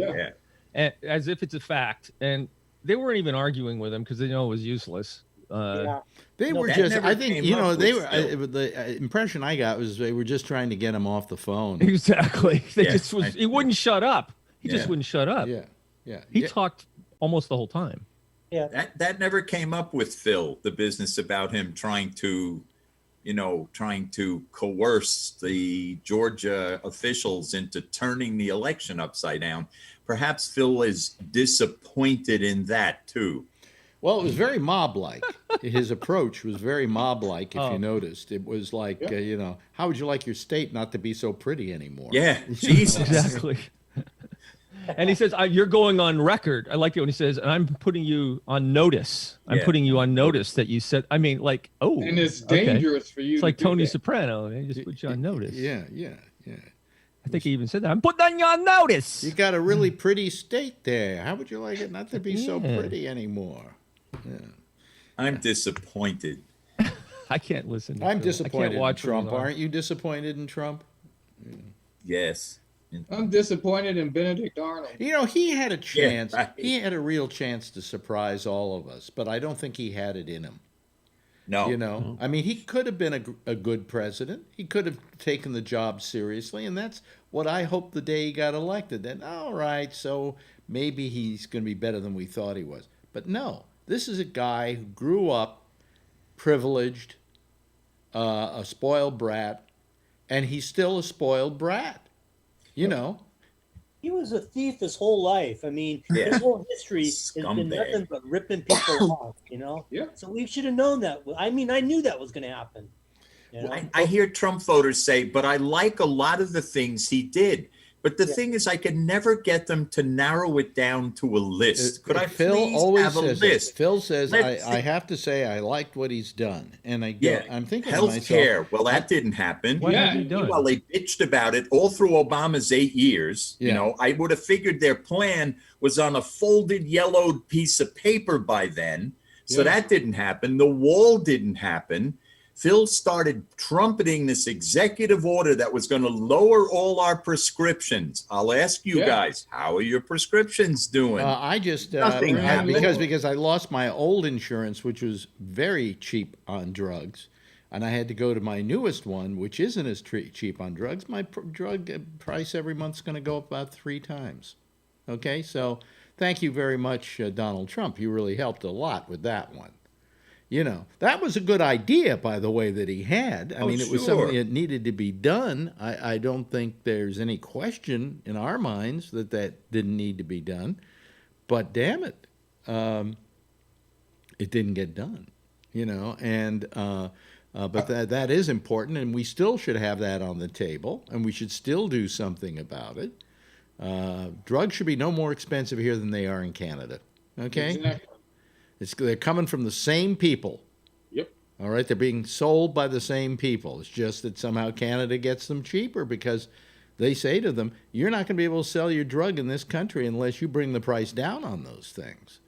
and, as if it's a fact. And they weren't even arguing with him because they know it was useless. They were just. I think they were. The impression I got was they were just trying to get him off the phone. Exactly. He wouldn't shut up. He just wouldn't shut up. Yeah. He talked almost the whole time. Yeah. That never came up with Phil, the business about him trying to coerce the Georgia officials into turning the election upside down. Perhaps Phil is disappointed in that too. Well, it was very mob-like. His approach was very mob-like, if you noticed. It was like, how would you like your state not to be so pretty anymore? Yeah, Jesus. Exactly. And he says, you're going on record. I like it when he says, and I'm putting you on notice. I'm putting you on notice that you said, and it's dangerous for you. It's like Tony Soprano. They just put you on notice. Yeah. I think he even said that. I'm putting you on notice. You got a really pretty state there. How would you like it not to be so pretty anymore? Yeah. I'm disappointed. I can't listen. I'm disappointed in Trump. anymore. Aren't you disappointed in Trump? Yeah. Yes. I'm disappointed in Benedict Arnold. You know, he had a chance. Yeah, right. He had a real chance to surprise all of us, but I don't think he had it in him. No. You know, I mean, he could have been a good president. He could have taken the job seriously, and that's what I hope the day he got elected. Then, all right, so maybe he's going to be better than we thought he was. But no, this is a guy who grew up privileged, a spoiled brat, and he's still a spoiled brat. You know. He was a thief his whole life. I mean, his whole history has been nothing but ripping people off, you know? Yeah. So we should have known that. I mean, I knew that was going to happen. You know? I hear Trump voters say, but I like a lot of the things he did. But the thing is, I could never get them to narrow it down to a list. Could I please have a list? Phil says, I have to say I liked what he's done. And I go, I'm thinking to myself. Healthcare. Well, that didn't happen. What has he done? Well, they bitched about it all through Obama's 8 years. You know, I would have figured their plan was on a folded yellowed piece of paper by then. So that didn't happen. The wall didn't happen. Phil started trumpeting this executive order that was going to lower all our prescriptions. I'll ask you guys, how are your prescriptions doing? I just Nothing because I lost my old insurance, which was very cheap on drugs, and I had to go to my newest one, which isn't as cheap on drugs. My drug price every month is going to go up about 3 times. Okay, so thank you very much, Donald Trump. You really helped a lot with that one. You know, that was a good idea, by the way, that he had. I mean, it was something that needed to be done. I don't think there's any question in our minds that didn't need to be done. But damn it, it didn't get done, you know. And but that is important, and we still should have that on the table, and we should still do something about it. Drugs should be no more expensive here than they are in Canada, okay? Exactly. They're coming from the same people. Yep. All right, they're being sold by the same people. It's just that somehow Canada gets them cheaper because they say to them, you're not going to be able to sell your drug in this country unless you bring the price down on those things.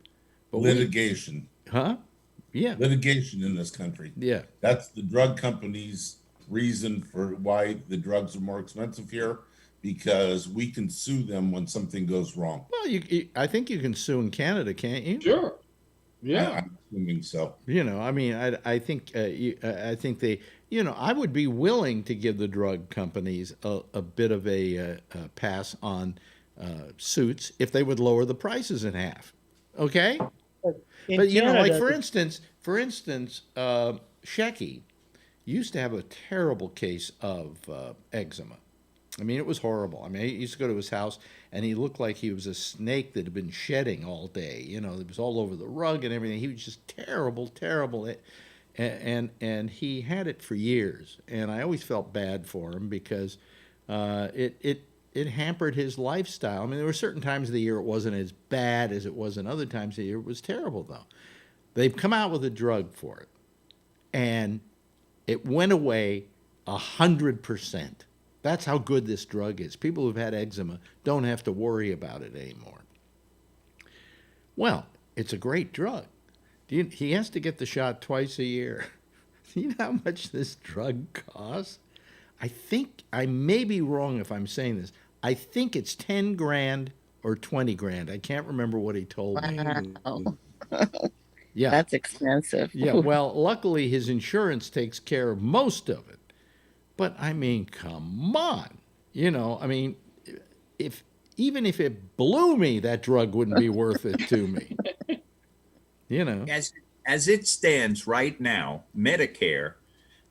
But litigation. Huh? Yeah. Litigation in this country. Yeah. That's the drug companies' reason for why the drugs are more expensive here, because we can sue them when something goes wrong. Well, I think you can sue in Canada, can't you? Sure. Yeah, I'm assuming so. You know, I mean, I think they, you know, I would be willing to give the drug companies a bit of a pass on suits if they would lower the prices in half. Okay, but you know, like for instance, Shecky used to have a terrible case of eczema. I mean, it was horrible. I mean, I used to go to his house, and he looked like he was a snake that had been shedding all day. You know, it was all over the rug and everything. He was just terrible, terrible. And he had it for years. And I always felt bad for him because it hampered his lifestyle. I mean, there were certain times of the year it wasn't as bad as it was in other times of the year. It was terrible, though. They've come out with a drug for it, and it went away 100%. That's how good this drug is. People who've had eczema don't have to worry about it anymore. Well, it's a great drug. He has to get the shot twice a year. Do you know how much this drug costs? I think, I may be wrong if I'm saying this, I think it's 10 grand or 20 grand. I can't remember what he told me. Wow. Yeah. That's expensive. Yeah, well, luckily his insurance takes care of most of it. But I mean, come on. You know, I mean, even if it blew me, that drug wouldn't be worth it to me. You know. As it stands right now, Medicare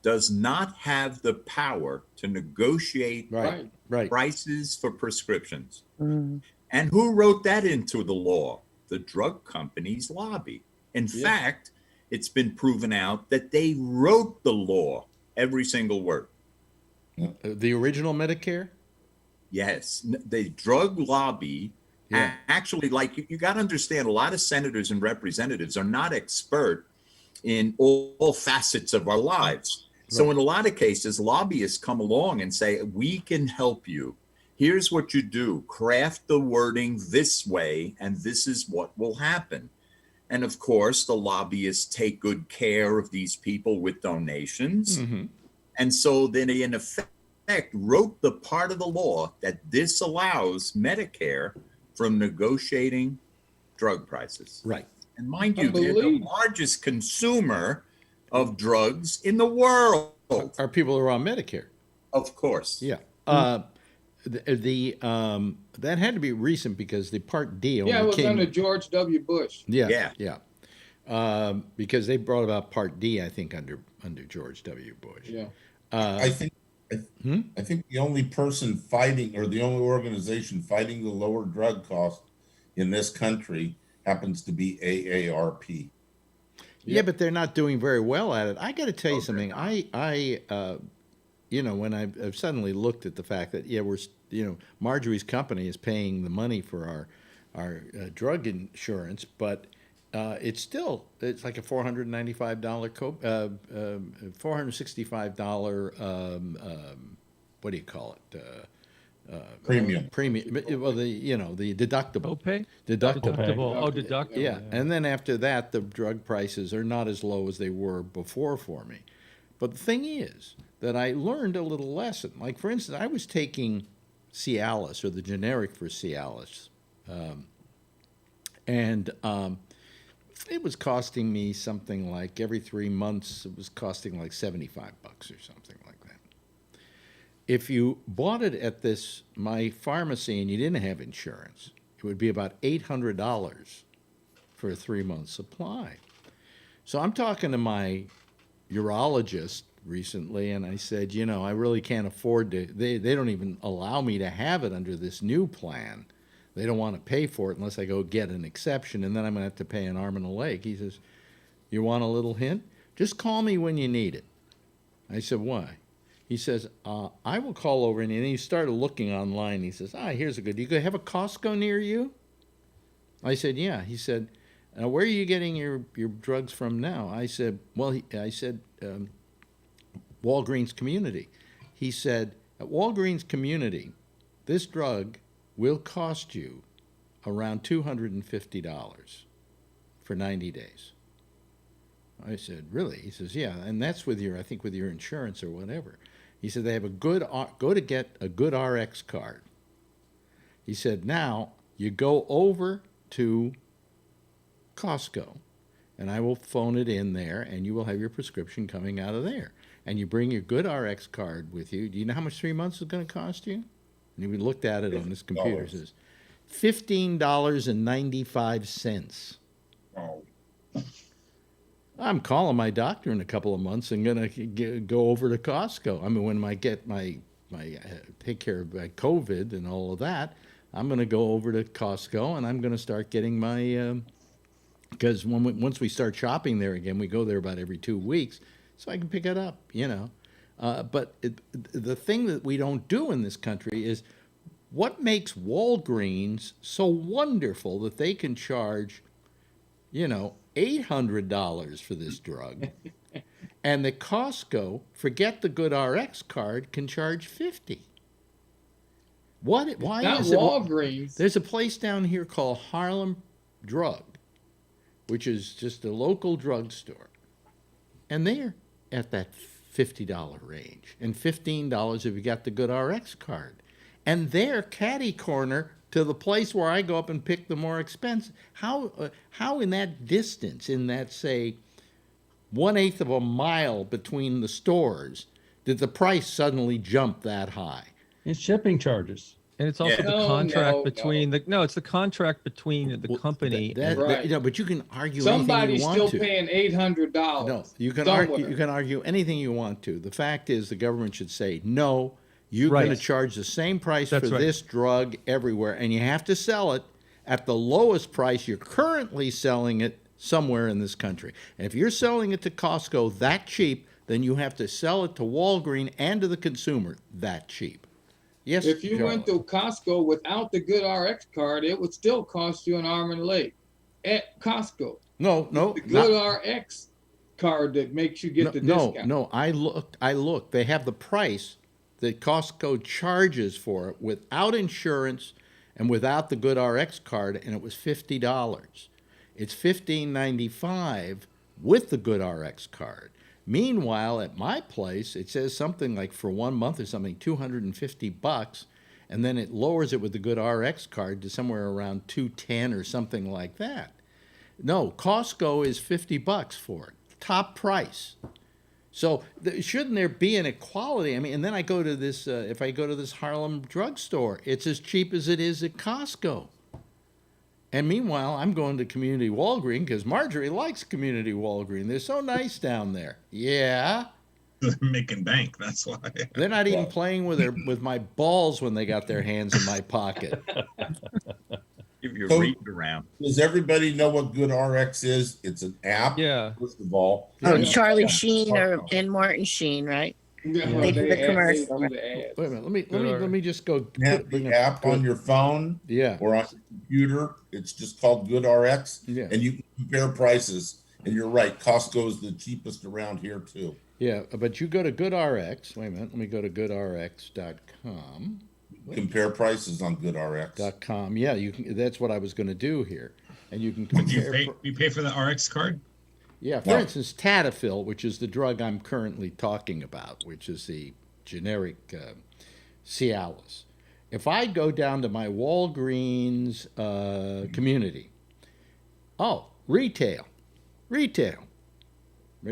does not have the power to negotiate prices for prescriptions. Mm. And who wrote that into the law? The drug companies lobby. In fact, it's been proven out that they wrote the law, every single word. The original Medicare? Yes. The drug lobby actually, like, you got to understand, a lot of senators and representatives are not expert in all facets of our lives. So in a lot of cases, lobbyists come along and say, we can help you. Here's what you do. Craft the wording this way, and this is what will happen. And of course, the lobbyists take good care of these people with donations. Mm-hmm. And so then they, in effect, wrote the part of the law that disallows Medicare from negotiating drug prices. Right. And mind you, they're the largest consumer of drugs in the world. Are people who are on Medicare? Of course. Yeah. That had to be recent because the Part D only it was under George W. Bush. Yeah. Because they brought about Part D, I think, under under George W. Bush. Yeah. I think the only person fighting, or the only organization fighting the lower drug cost in this country, happens to be AARP. Yeah, but they're not doing very well at it. I got to tell you something. When I've suddenly looked at the fact that Marjorie's company is paying the money for our drug insurance, but it's like a $495 $465 what do you call it? Premium. Well, the deductible. Copay? Deductible. Oh, deductible. Yeah, and then after that, the drug prices are not as low as they were before for me. But the thing is that I learned a little lesson. Like, for instance, I was taking Cialis, or the generic for Cialis, and it was costing me something like every 3 months, it was costing like $75 or something like that. If you bought it at my pharmacy and you didn't have insurance, it would be about $800 for a 3-month supply. So I'm talking to my urologist recently, and I said, I really can't afford to, they don't even allow me to have it under this new plan. They don't want to pay for it unless I go get an exception, and then I'm going to have to pay an arm and a leg. He says, you want a little hint? Just call me when you need it. I said, why? He says, I will call over, and then he started looking online. He says, here's a good, you have a Costco near you? I said, yeah. He said, where are you getting your drugs from now? I said, Walgreens Community. He said, at Walgreens Community, this drug will cost you around $250 for 90 days. I said, really? He says, yeah, and that's with your insurance or whatever. He said, they have go to get a good RX card. He said, now you go over to Costco, and I will phone it in there, and you will have your prescription coming out of there. And you bring your good RX card with you. Do you know how much 3 months is going to cost you? And he looked at it on his computer. Says, $15.95. Oh. I'm calling my doctor in a couple of months and going to go over to Costco. I mean, when I get my take care of my COVID and all of that, I'm going to go over to Costco and I'm going to start getting my because once we start shopping there again, we go there about every 2 weeks, so I can pick it up, But the thing that we don't do in this country is what makes Walgreens so wonderful that they can charge, $800 for this drug, and the Costco, forget the good RX card, can charge $50. Why is it? Walgreens. There's a place down here called Harlem Drug, which is just a local drugstore, and they're at that $50 range, and $15 if you got the good RX card, and they're catty corner to the place where I go up and pick the more expensive. How in that distance, in that, say, 1/8 of a mile between the stores, did the price suddenly jump that high? It's shipping charges. And it's also the contract between it's the contract between the company. But you can argue anything you want to. Somebody's still paying $800. No, you can argue anything you want to. The fact is, the government should say no. You're going to charge the same price for this drug everywhere, and you have to sell it at the lowest price you're currently selling it somewhere in this country. And if you're selling it to Costco that cheap, then you have to sell it to Walgreens and to the consumer that cheap. Yes. If you went to Costco without the good RX card, it would still cost you an arm and a leg at Costco. No, the good RX card that makes you get the discount. No, I looked. They have the price that Costco charges for it without insurance and without the good RX card, and it was $50. It's $15.95 with the good RX card. Meanwhile, at my place, it says something like for 1 month or something, $250, and then it lowers it with the good RX card to somewhere around $210 or something like that. No, Costco is $50 for it, top price. So shouldn't there be an equality? I mean, and then I go to this, if I go to this Harlem drugstore, it's as cheap as it is at Costco. And meanwhile, I'm going to Community Walgreen because Marjorie likes Community Walgreen. They're so nice down there. Yeah. They're making bank. That's why. They're not even playing with my balls when they got their hands in my pocket. Give you a So, read around. Does everybody know what Good RX is? It's an app. Yeah. First of all. Charlie Sheen and Martin Sheen, right? They do the commercial. Wait a minute. Let me just go. The app on your phone, or on your computer. It's just called Good RX, and you can compare prices. And you're right, Costco is the cheapest around here too. Yeah, but you go to GoodRx. Wait a minute. Let me go to GoodRx.com. Compare prices on GoodRx.com. Yeah, you can. That's what I was going to do here, and you can compare. You pay for the RX card? Yeah, for instance, Tadafil, which is the drug I'm currently talking about, which is the generic Cialis. If I go down to my Walgreens community, retail. Ready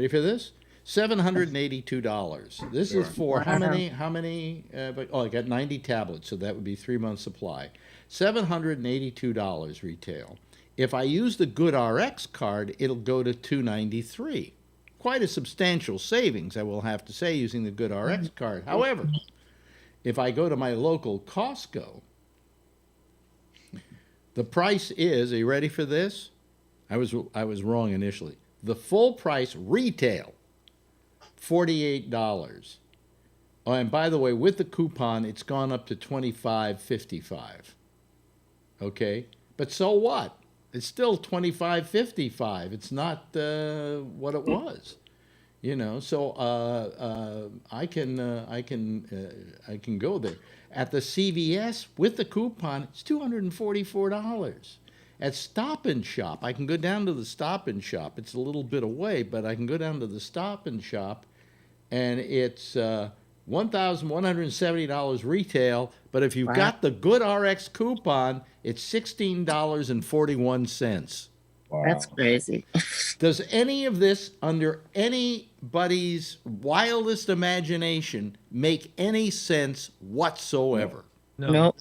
for this? $782. This is for how many? I got 90 tablets, so that would be 3 months supply. $782 retail. If I use the GoodRx card, it'll go to $293. Quite a substantial savings, I will have to say, using the GoodRx card. However, if I go to my local Costco, the price is, are you ready for this? I was wrong initially. The full price retail, $48. Oh, and by the way, with the coupon, it's gone up to $25.55. Okay? But so what? It's still $25.55. It's not what it was, So I can go there. At the CVS with the coupon, it's $244. At Stop and Shop, I can go down to the Stop and Shop. It's a little bit away, but I can go down to the Stop and Shop, and it's $1,170 retail. But if you've got the GoodRx coupon, it's $16.41. Wow. That's crazy. Does any of this, under anybody's wildest imagination, make any sense whatsoever? No. Nope.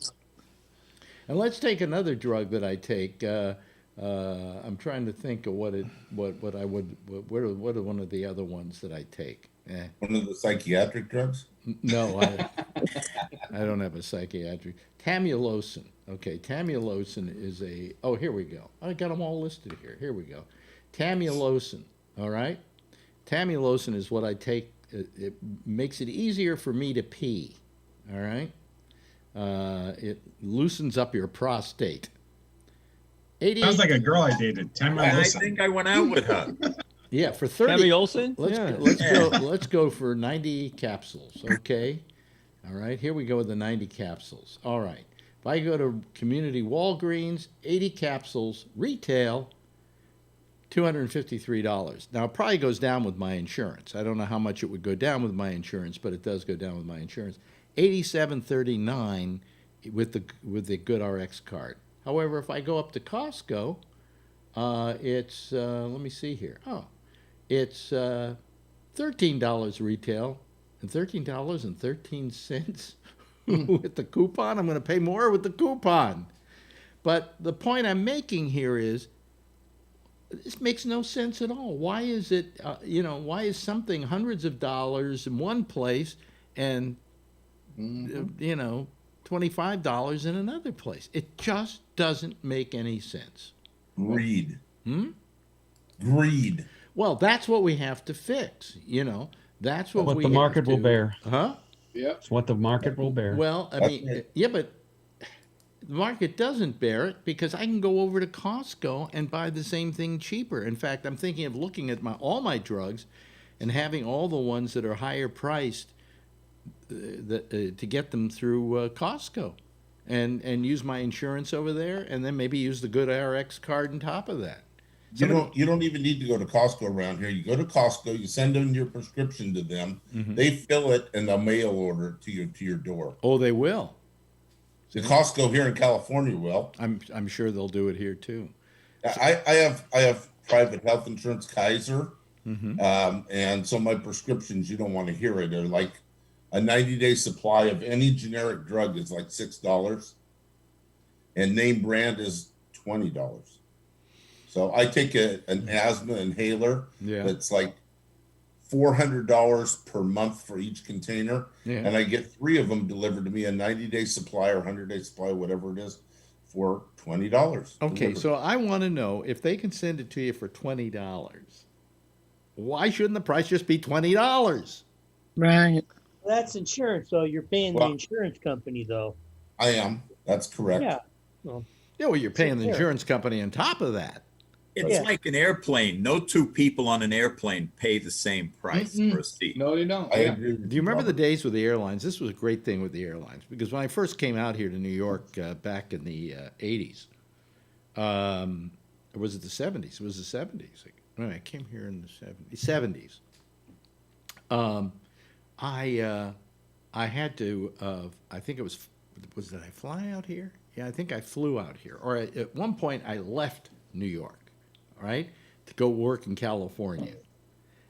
And let's take another drug that I take. I'm trying to think of what are one of the other ones that I take? One of the psychiatric drugs? No, I don't have a psychiatric. Tamulocin. Okay, Tamulocin is a. Oh, here we go. I got them all listed here. Here we go. Tamulocin. All right. Tamulocin is what I take. It makes it easier for me to pee. All right. It loosens up your prostate. Sounds like a girl I dated. I think I went out with her. Yeah, for 30. Tammy Olsen? Let's go for 90 capsules. Okay. All right. Here we go with the 90 capsules. All right. If I go to Community Walgreens, 80 capsules, retail, $253. Now, it probably goes down with my insurance. I don't know how much it would go down with my insurance, but it does go down with my insurance. $87.39 with the GoodRx card. However, if I go up to Costco, it's let me see here. Oh, it's $13 retail and $13.13 with the coupon. I'm going to pay more with the coupon. But the point I'm making here is this makes no sense at all. Why is it? Why is something hundreds of dollars in one place and $25 in another place? It just doesn't make any sense. Greed. Greed. Well, that's what we have to fix. That's what the market will bear. Huh? Yeah. It's what the market will bear. Well, I mean, yeah, but the market doesn't bear it because I can go over to Costco and buy the same thing cheaper. In fact, I'm thinking of looking at all my drugs and having all the ones that are higher priced to get them through Costco and use my insurance over there, and then maybe use the GoodRx card on top of that. You don't even need to go to Costco around here. You go to Costco, you send them your prescription to them, they fill it, and they'll mail order to your door. Oh, they will. The Costco here in California will. I'm sure they'll do it here too. I have private health insurance, Kaiser, and so my prescriptions, you don't want to hear it. They're like a 90-day supply of any generic drug is like $6, and name brand is $20. So I take an asthma inhaler that's like $400 per month for each container, and I get 3 of them delivered to me, a 90-day supply or 100-day supply, whatever it is, for $20. Okay, delivered. so I want to know, if they can send it to you for $20, why shouldn't the price just be $20? Right. That's insurance, though. You're paying the Well- insurance company, though. I am. That's correct. Yeah. Well, Yeah, well, you're paying the fair. insurance company on top of that. It's like an airplane. No two people on an airplane pay the same price for a seat. No, they don't. I Yeah. agree. Do you remember the days with the airlines? This was a great thing with the airlines, because when I first came out here to New York back in the 80s, or was it the 70s? It was the 70s. I came here in the 70s. I had to, I think it was did I fly out here? Yeah, I think I flew out here. Or at one point I left New York, all right, to go work in California.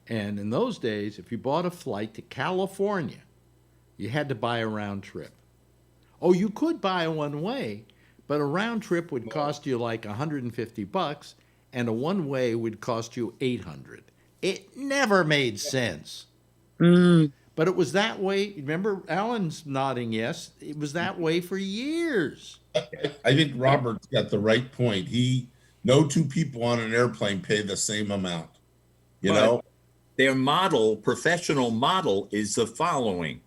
And in those days, if you bought a flight to California, you had to buy a round trip. Oh, you could buy a one-way, but a round trip would cost you like $150, and a one-way would cost you $800. It never made sense. But it was that way. Remember, Alan's nodding yes. It was that way for years. I think Robert's got the right point. No two people on an airplane pay the same amount. You know? Their model, professional model, is the following.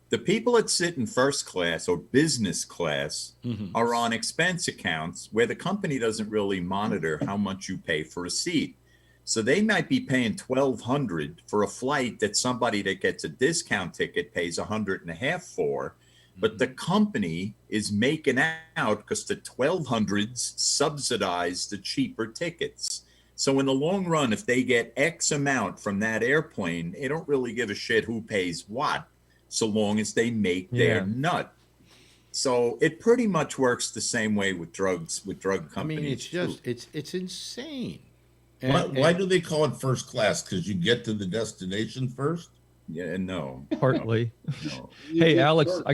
The people that sit in first class or business class are on expense accounts where the company doesn't really monitor how much you pay for a seat. So they might be paying $1,200 for a flight that somebody that gets a discount ticket pays $150 for. But the company is making out because the 1200s subsidize the cheaper tickets. So in the long run, if they get X amount from that airplane, they don't really give a shit who pays what, so long as they make their nut. So it pretty much works the same way with drugs, with drug companies. I mean, it's just, it's insane. Why do they call it first class? Because you get to the destination first? Yeah, no. Partly. No. Hey, Alex, I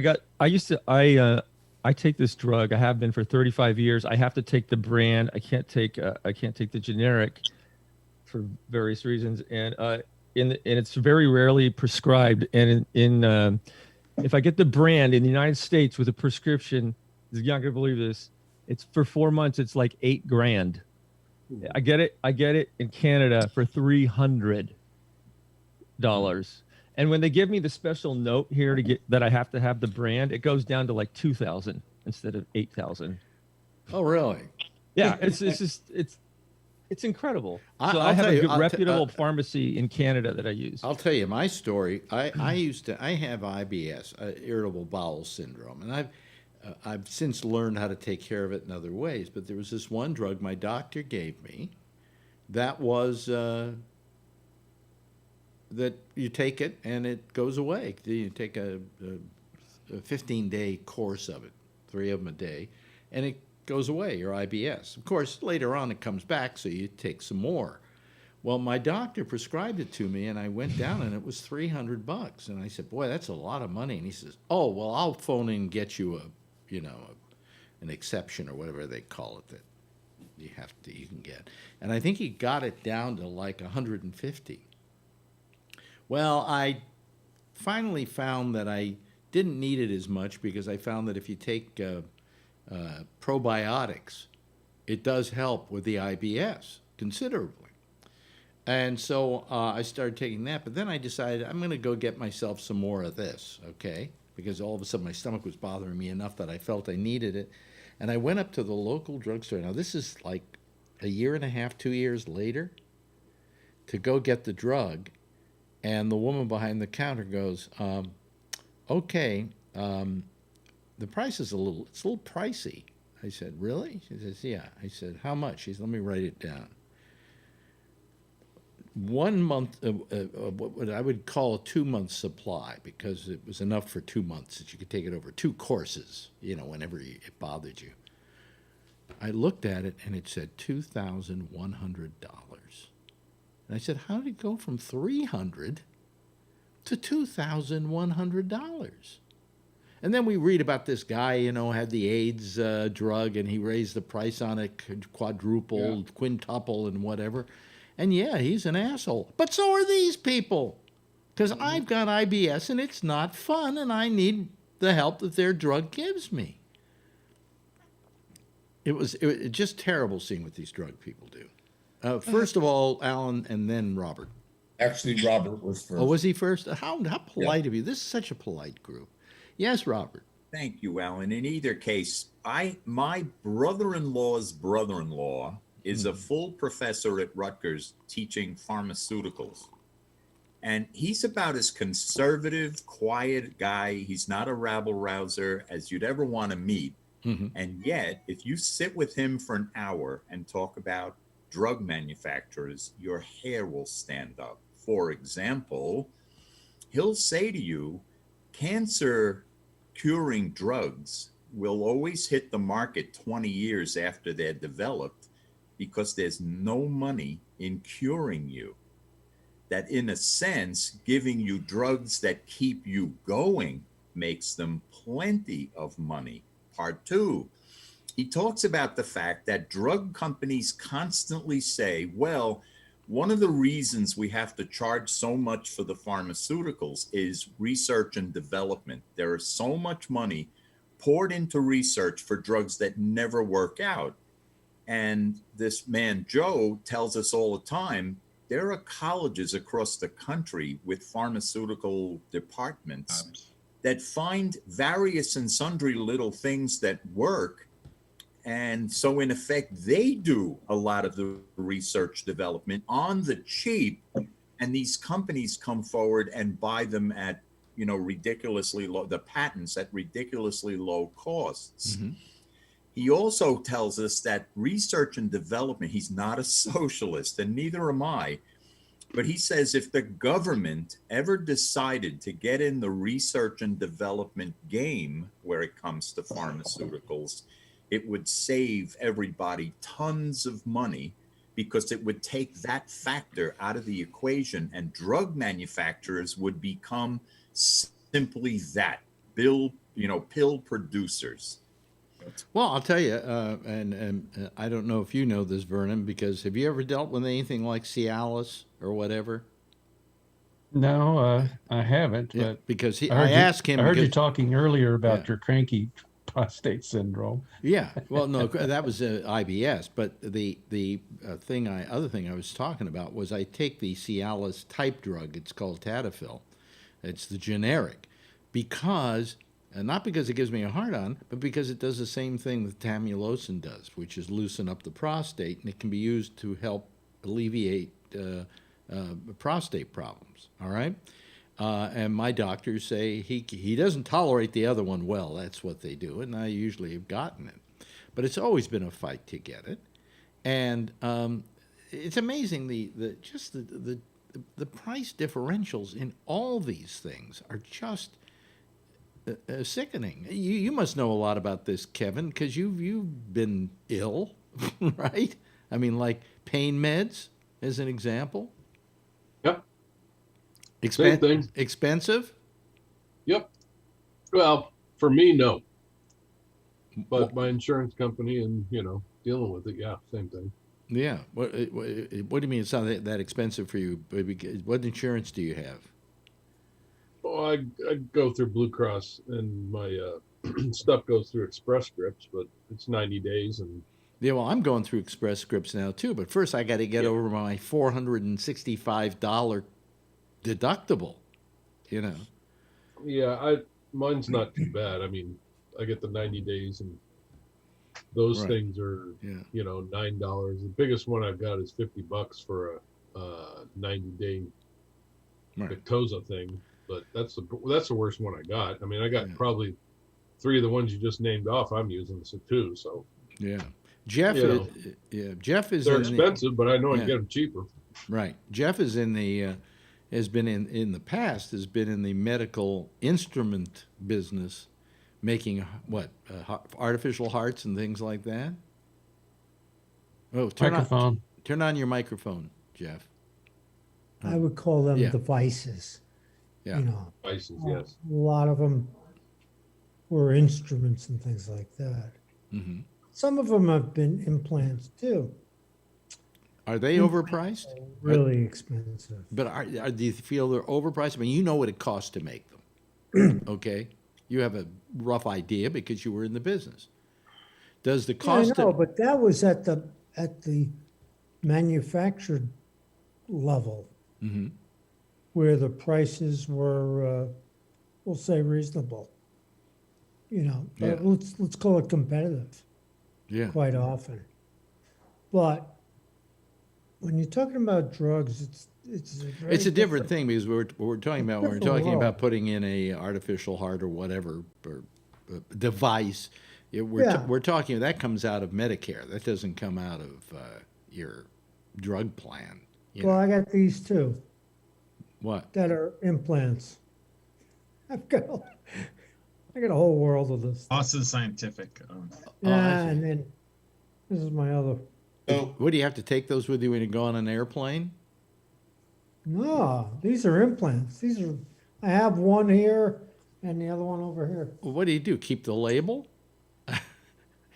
take this drug. I have been for 35 years. I have to take the brand. I can't take the generic for various reasons. And it's very rarely prescribed. And if I get the brand in the United States with a prescription, you're not gonna believe this. It's for 4 months. It's like $8,000. I get it in Canada for $300. And when they give me the special note here to get that I have to have the brand, it goes down to like 2,000 instead of 8,000. Oh, really? Yeah, it's incredible. So I have a reputable pharmacy in Canada that I use. I'll tell you my story. I have IBS, irritable bowel syndrome, and I've since learned how to take care of it in other ways. But there was this one drug my doctor gave me that was that you take it and it goes away. You take a 15-day course of it, 3 of them a day, and it goes away, your IBS. Of course, later on it comes back, so you take some more. Well, my doctor prescribed it to me, and I went down, and it was $300. And I said, boy, that's a lot of money. And he says, oh, well, I'll phone in and get you an exception or whatever they call it that you can get. And I think he got it down to like $150. Well, I finally found that I didn't need it as much because I found that if you take probiotics, it does help with the IBS considerably. And so I started taking that, but then I decided I'm going to go get myself some more of this, okay? Because all of a sudden my stomach was bothering me enough that I felt I needed it. And I went up to the local drugstore. Now, this is like a year and a half, 2 years later, to go get the drug. And the woman behind the counter goes, okay, the price is it's a little pricey. I said, really? She says, yeah. I said, how much? She said, let me write it down. 1 month, what I would call a 2-month supply, because it was enough for 2 months that you could take it over 2 courses, whenever it bothered you. I looked at it and it said $2,100. And I said, how did it go from $300 to $2,100? And then we read about this guy, you know, had the AIDS drug, and he raised the price on it quadruple, quintuple, and whatever. And yeah, he's an asshole. But so are these people. Because I've got IBS, and it's not fun, and I need the help that their drug gives me. It was just terrible seeing what these drug people do. First of all, Alan, and then Robert. Actually, Robert was first. Oh, was he first? How polite of you. This is such a polite group. Yes, Robert. Thank you, Alan. In either case, my brother-in-law's brother-in-law is a full professor at Rutgers teaching pharmaceuticals. And he's about as conservative, quiet guy. He's not a rabble-rouser as you'd ever want to meet. Mm-hmm. And yet, if you sit with him for an hour and talk about drug manufacturers, your hair will stand up. For example, he'll say to you, cancer curing drugs will always hit the market 20 years after they're developed because there's no money in curing you. That in a sense, giving you drugs that keep you going makes them plenty of money. Part 2, he talks about the fact that drug companies constantly say, well, one of the reasons we have to charge so much for the pharmaceuticals is research and development. There is so much money poured into research for drugs that never work out. And this man, Joe, tells us all the time, there are colleges across the country with pharmaceutical departments that find various and sundry little things that work. And so in effect, they do a lot of the research development on the cheap. And these companies come forward and buy them at, you know, ridiculously low, the patents at ridiculously low costs. Mm-hmm. He also tells us that research and development, he's not a socialist, and neither am I. But he says if the government ever decided to get in the research and development game where it comes to pharmaceuticals, it would save everybody tons of money because it would take that factor out of the equation, and drug manufacturers would become simply that, pill producers. Well, I'll tell you, and I don't know if you know this, Vernon, because have you ever dealt with anything like Cialis or whatever? No, I haven't. Yeah, but because I asked him. I heard you because- talking earlier about Yeah. your cranky prostate syndrome. Yeah, well, no, that was IBS. But the other thing I was talking about was I take the Cialis type drug. It's called Tadalafil. It's the generic, because. And not because it gives me a hard-on, but because it does the same thing that tamsulosin does, which is loosen up the prostate, and it can be used to help alleviate prostate problems, all right? And my doctors say he doesn't tolerate the other one well. That's what they do, and I usually have gotten it. But it's always been a fight to get it. And it's amazing the price differentials in all these things are just... sickening. You must know a lot about this, Kevin, because you've been ill, right? I mean, like pain meds, as an example. Yep. Same thing. Expensive? Yep. Well, for me, no. But my insurance company and, dealing with it, yeah, same thing. Yeah. What do you mean it's not that expensive for you? What insurance do you have? Oh, I go through Blue Cross, and my stuff goes through Express Scripts, but it's 90 days. And yeah, well, I'm going through Express Scripts now too. But first, I got to get over my $465 deductible. Yeah, mine's not too bad. I mean, I get the 90 days, and those Right. things are $9. The biggest one I've got is $50 for a 90-day Victoza thing. But that's the worst one I got. I mean, I got probably 3 of the ones you just named off. I'm using too. So yeah, Jeff. Jeff is. They're expensive, but I know I can get them cheaper. Right. Jeff is in the has been in the past has been in the medical instrument business, making artificial hearts and things like that. Oh, turn on your microphone, Jeff. I would call them devices. Yeah. Devices, yes. A lot of them were instruments and things like that. Mm-hmm. Some of them have been implants too. Are they overpriced? Really expensive. But do you feel they're overpriced? I mean, you know what it costs to make them, okay? You have a rough idea because you were in the business. Does the cost? Yeah, I know, but that was at the manufactured level, Mm-hmm. where the prices were, we'll say, reasonable. Yeah. Let's call it competitive. Yeah. Quite often, but when you're talking about drugs, it's a different thing because we're talking about when we're Different talking about world. putting in a artificial heart or whatever or device. We're Yeah. talking that comes out of Medicare. That doesn't come out of your drug plan. Well, I got these two What? that are implants. I got a whole world of this. Boston Scientific. Yeah, and then this is my other. What do you have to take those with you when you go on an airplane? No, these are implants. I have one here and the other one over here. Well, what do? Keep the label?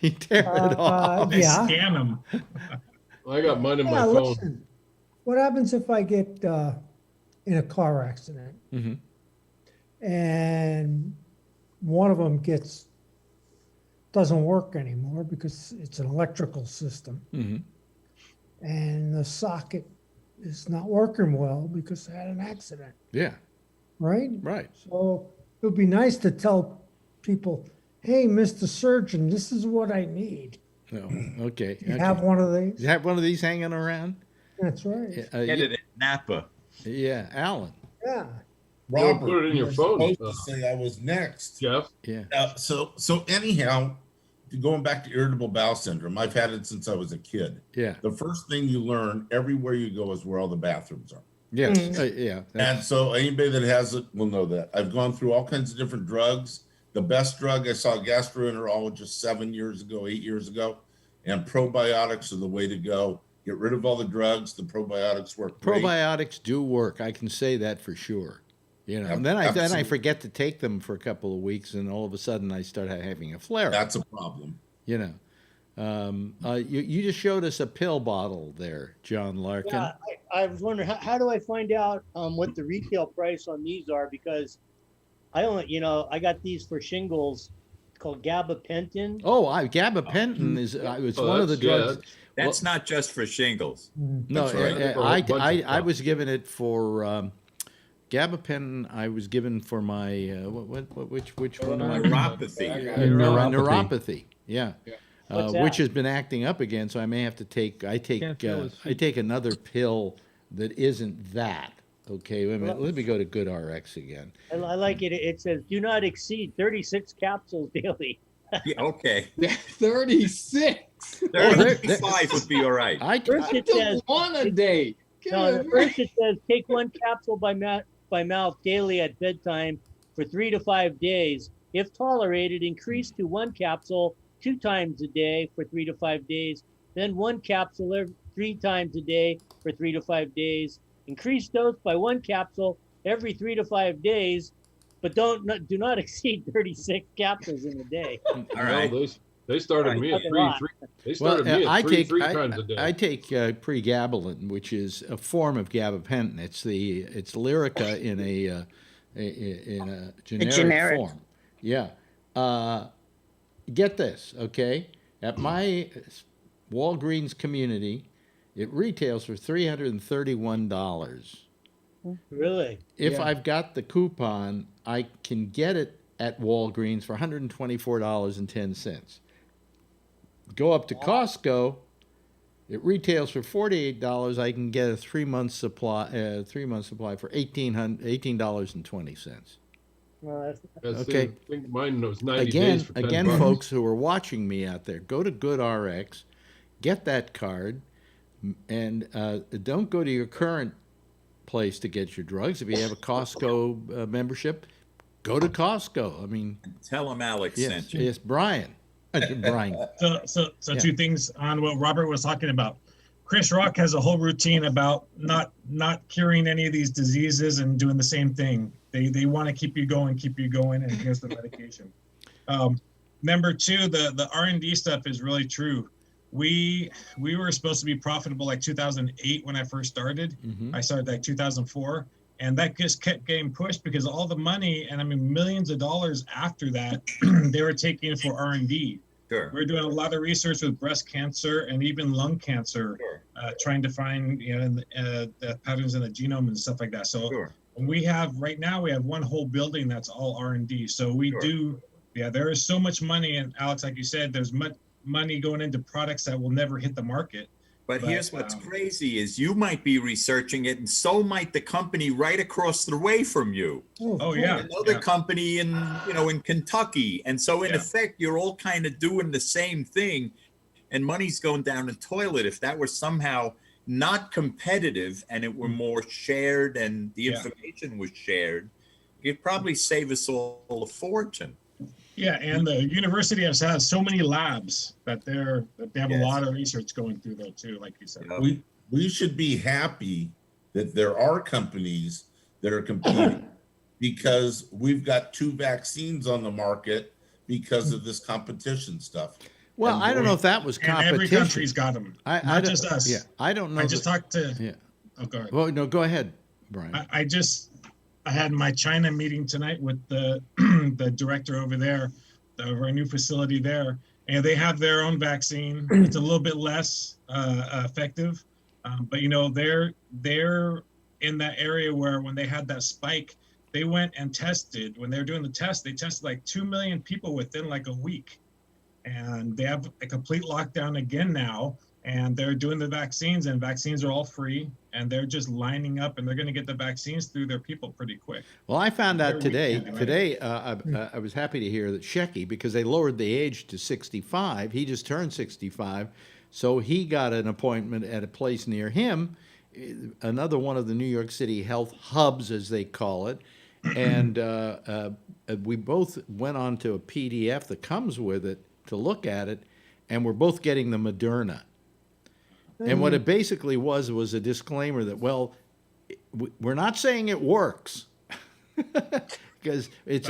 You tear it off. They yeah. scan them. I got mine in my Yeah, phone. listen. What happens if I get in a car accident Mm-hmm. and one of them doesn't work anymore because it's an electrical system, Mm-hmm. and the socket is not working well because I had an accident, Yeah. right? Right. So it would be nice to tell people, hey, Mr. Surgeon, this is what I need. No. Okay. You have one of these? You have one of these hanging around? That's right. Get it at Napa. Yeah, Alan. Yeah. Robert, put it in you your were phone. supposed to say I was next. Jeff? Yeah. So anyhow, going back to irritable bowel syndrome, I've had it since I was a kid. Yeah. The first thing you learn everywhere you go is where all the bathrooms are. Yes. Mm. Yeah. And so anybody that has it will know that. I've gone through all kinds of different drugs. The best drug I saw, a gastroenterologist 8 years ago, and probiotics are the way to go. Get rid of all the drugs. The probiotics work great. Probiotics do work. I can say that for sure. And then I Absolutely. forget to take them for a couple of weeks, and all of a sudden I start having a flare. That's a problem. You just showed us a pill bottle there, John Larkin. Yeah, I was wondering how do I find out what the retail price on these are, because I got these for shingles called gabapentin. Oh, gabapentin is it's one of the drugs. That's not just for shingles. No, That's right. I was given it for gabapentin. I was given for my which one? Neuropathy. Neuropathy. Yeah. What's Which that? has been acting up again, so I may have to take. I take another pill that isn't that. Okay, wait a minute. Let me go to GoodRx again. I like it. It says do not exceed 36 capsules daily. Yeah, okay. 36. 35 would be all right. First it says one a day. First it says take one capsule by mouth daily at bedtime for 3 to 5 days. If tolerated, increase to one capsule 2 times a day for 3 to 5 days. Then one capsule 3 times a day for 3 to 5 days. Increase dose by one capsule every 3 to 5 days, but do not exceed 36 capsules in a day. All right. No, they started me at three. They started me at three times a day. I take pregabalin, which is a form of gabapentin. It's Lyrica in a generic form. Yeah. Get this, okay? At my Walgreens community, it retails for $331. Really? If I've got the coupon, I can get it at Walgreens for $124.10. Go up to Costco, it retails for $48. I can get a 3-month supply. 3-month supply for $18.20. Well, Okay. I think mine was 90 days for $10. Again, folks who are watching me out there, go to GoodRx, get that card, and don't go to your current place to get your drugs. If you have a Costco membership, go to Costco. I mean, tell them Alex sent you. Yes, Brian. Brian. So Yeah. 2 things on what Robert was talking about. Chris Rock has a whole routine about not curing any of these diseases and doing the same thing. They want to keep you going, and here's the medication. Number two, the R&D stuff is really true. We were supposed to be profitable like 2008 when I first started. I started like 2004, and that just kept getting pushed because all the money, and I mean millions of dollars after that, they were taking for R&D. Sure. We're doing a lot of research with breast cancer and even lung cancer, trying to find the patterns in the genome and stuff like that. So we have right now we have one whole building that's all R&D. So we do, there is so much money, and Alex, like you said, there's much money going into products that will never hit the market. But here's what's crazy is you might be researching it, and so might the company right across the way from you. Oh yeah, another company in in Kentucky, and so in effect you're all kind of doing the same thing, and money's going down the toilet. If that were somehow not competitive and it were more shared and the information was shared, it'd probably save us all a fortune. Yeah, and the university has so many labs that they have a lot of research going through there too, like you said. We should be happy that there are companies that are competing because we've got 2 vaccines on the market because of this competition stuff. Well, I don't know if that was competition. And every country's got them, not just us. Yeah, I don't know. I just talked to. Yeah. Oh, go ahead. Well, no, go ahead, Brian. I had my China meeting tonight with the the director over there, of our new facility there, and they have their own vaccine. It's a little bit less effective, but they're in that area where when they had that spike, they went and tested. When they were doing the test, they tested like 2 million people within like a week, and they have a complete lockdown again now. And they're doing the vaccines, and vaccines are all free, and they're just lining up, and they're going to get the vaccines through their people pretty quick. Well, I found out today. I was happy to hear that Shecky, because they lowered the age to 65. He just turned 65, so he got an appointment at a place near him, another one of the New York City health hubs, as they call it. And we both went on to a PDF that comes with it to look at it, and we're both getting the Moderna. And what it basically was a disclaimer that, well, we're not saying it works because it's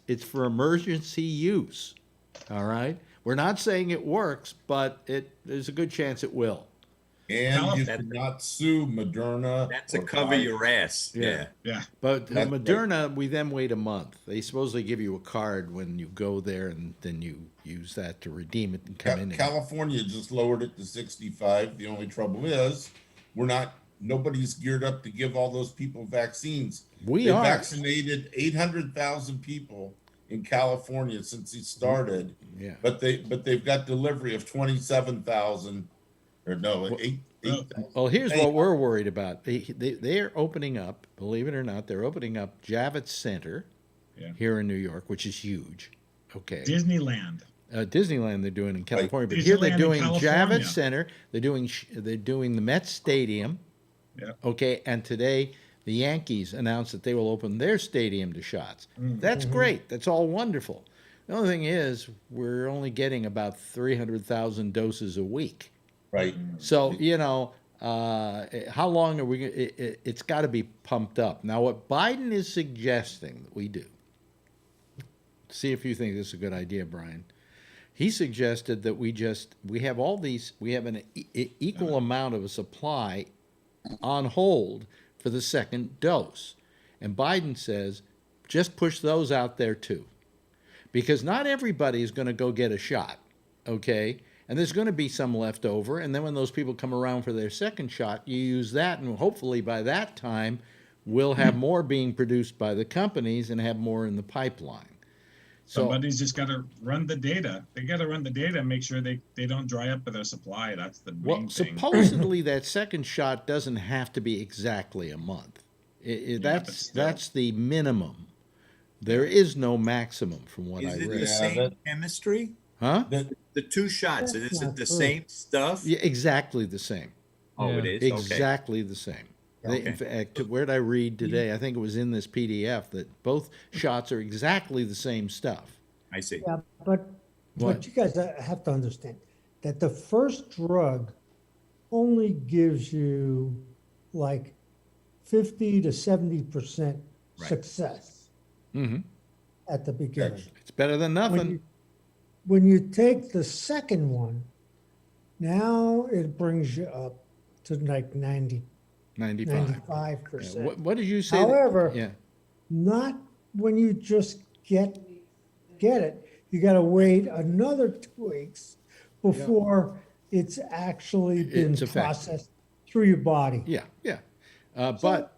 it's for emergency use. All right, we're not saying it works, but there's a good chance it will. And you cannot sue Moderna. That's to cover your ass. Yeah. But Moderna, we then wait a month. They supposedly give you a card when you go there, and then you use that to redeem it and come in. California just lowered it to 65. The only trouble is nobody's geared up to give all those people vaccines. They vaccinated 800,000 people in California since it started. Yeah. But they've got delivery of 27,000. Well, here's what we're worried about. They're opening up, believe it or not, they're opening up Javits Center here in New York, which is huge. Okay. Disneyland. Disneyland they're doing in California, but here they're doing Javits Center. They're doing the Mets Stadium. Yeah. Okay, and today the Yankees announced that they will open their stadium to shots. That's great. That's all wonderful. The only thing is, we're only getting about 300,000 doses a week. Right. So, how long are we going to... It's got to be pumped up. Now, what Biden is suggesting that we do, see if you think this is a good idea, Brian. He suggested that we have all these... We have an equal amount of a supply on hold for the second dose. And Biden says, just push those out there, too. Because not everybody is going to go get a shot, okay? And there's going to be some left over, and then when those people come around for their second shot, you use that, and hopefully by that time, we'll have more being produced by the companies and have more in the pipeline. So somebody's just got to run the data. They got to run the data and make sure they don't dry up with their supply. That's the main thing. Supposedly that second shot doesn't have to be exactly a month. That's the minimum. There is no maximum from what I read. Is it the same chemistry? Huh? The 2 shots, is it the same stuff? Yeah, exactly the same. Oh, it is? Exactly the same. Okay. In fact, where did I read today? I think it was in this PDF that both shots are exactly the same stuff. I see. Yeah, but what you guys have to understand, that the first drug only gives you like 50 to 70% success. Mm-hmm. at the beginning. It's better than nothing. When you take the second one, now it brings you up to like 90, 95%. Yeah. What did you say? However, yeah. not when you just get it. You got to wait another 2 weeks before it's actually been processed through your body. Yeah, yeah. But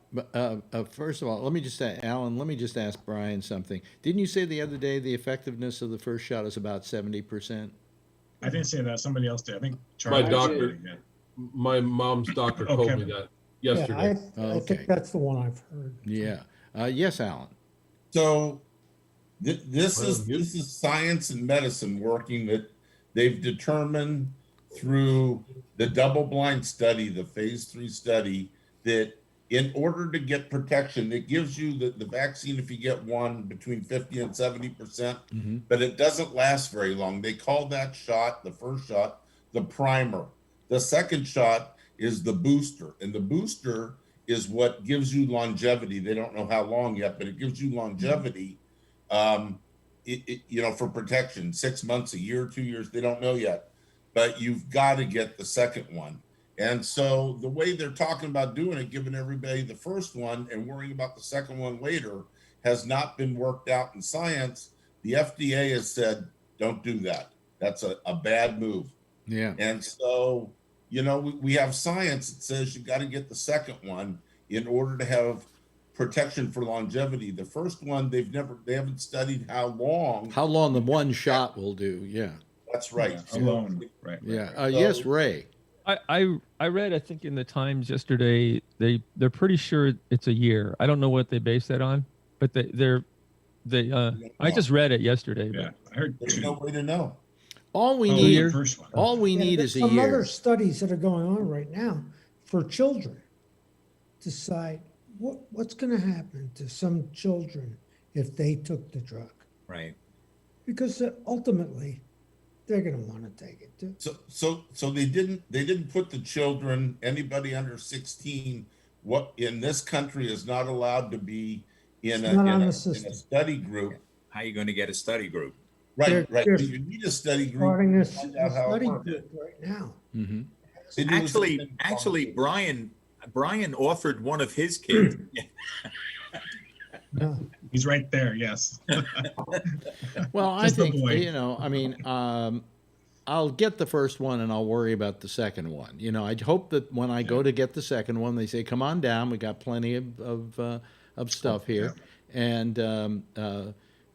first of all, let me just say, Alan, let me just ask Brian something. Didn't you say the other day the effectiveness of the first shot is about 70%? I didn't say that. Somebody else did. I think Charlie. My doctor, my mom's doctor told me that yesterday. I think that's the one I've heard. Yeah. Yes, Alan. So this is science and medicine working, that they've determined through the double-blind study, the phase 3 study, that in order to get protection, it gives you the vaccine, if you get one, between 50 and 70%, but it doesn't last very long. They call that shot, the first shot, the primer. The second shot is the booster, and the booster is what gives you longevity. They don't know how long yet, but it gives you longevity, for protection, 6 months, a year, 2 years, they don't know yet, but you've got to get the second one. And so the way they're talking about doing it, giving everybody the first one and worrying about the second one later, has not been worked out in science. The FDA has said, don't do that. That's a bad move. Yeah. And so, we have science that says you got to get the second one in order to have protection for longevity. The first one, they haven't studied how long the one shot will do. Yeah. That's right. Alone. Right. Yeah. Yes, Ray. I read, I think in the Times yesterday, they're pretty sure it's a year. I don't know what they base that on, but I just read it yesterday. Yeah, I heard there's no way to know. All we need is a year. Some other studies that are going on right now for children decide what's going to happen to some children if they took the drug. Right. Because ultimately, they're going to want to take it too. So they didn't put the children, anybody under 16, what in this country is not allowed to be in a study group. How are you going to get a study group? Right. You need a study group. Starting a study group right now. Mm-hmm. Actually, Brian offered one of his kids. He's right there. Yes. Well, I think, I'll get the first one and I'll worry about the second one. I hope that when I go to get the second one, they say, come on down. We got plenty of stuff here. And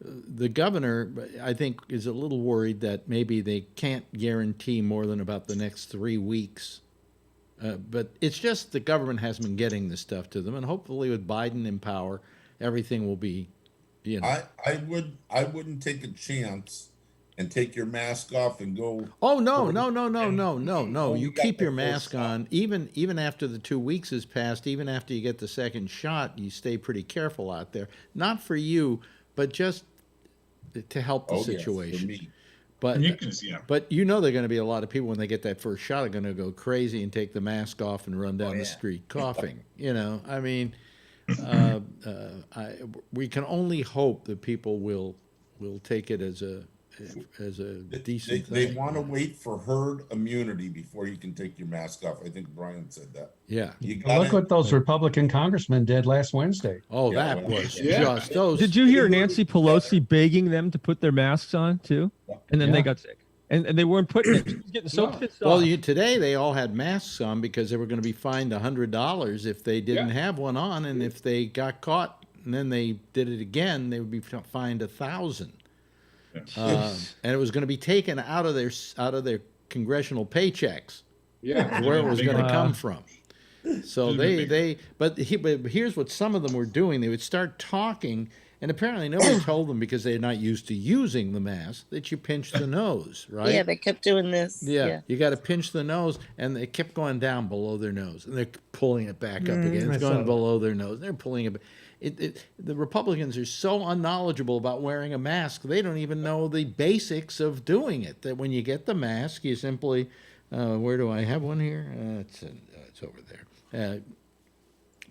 the governor, I think, is a little worried that maybe they can't guarantee more than about the next 3 weeks. But it's just the government hasn't been getting this stuff to them. And hopefully with Biden in power, everything will be, I wouldn't take a chance and take your mask off and go. Oh no! You keep your mask on even after the 2 weeks has passed. Even after you get the second shot, you stay pretty careful out there. Not for you, but just to help the situation. Yes, for me. But yeah. But they're going to be a lot of people when they get that first shot are going to go crazy and take the mask off and run down the street coughing. I mean. We can only hope that people will take it as a decent thing. They want to wait for herd immunity before you can take your mask off. I think Brian said that. Yeah. Look what those Republican congressmen did last Wednesday. Oh, that was just those. Did you hear Nancy Pelosi begging them to put their masks on too? And then they got sick. And they weren't putting it. She was getting so pissed off. Well, today they all had masks on because they were going to be fined $100 if they didn't have one on, and if they got caught and then they did it again, they would be fined $1,000. And it was going to be taken out of their congressional paychecks. Yeah, where it was going to come from. So but here's what some of them were doing. They would start talking. And apparently nobody told them, because they're not used to using the mask, that you pinch the nose, right? Yeah, they kept doing this. Yeah. You got to pinch the nose, and they kept going down below their nose, and they're pulling it back up again. It's going below their nose. They're pulling it. The Republicans are so unknowledgeable about wearing a mask, they don't even know the basics of doing it. That when you get the mask, you simply, where do I have one here? It's over there.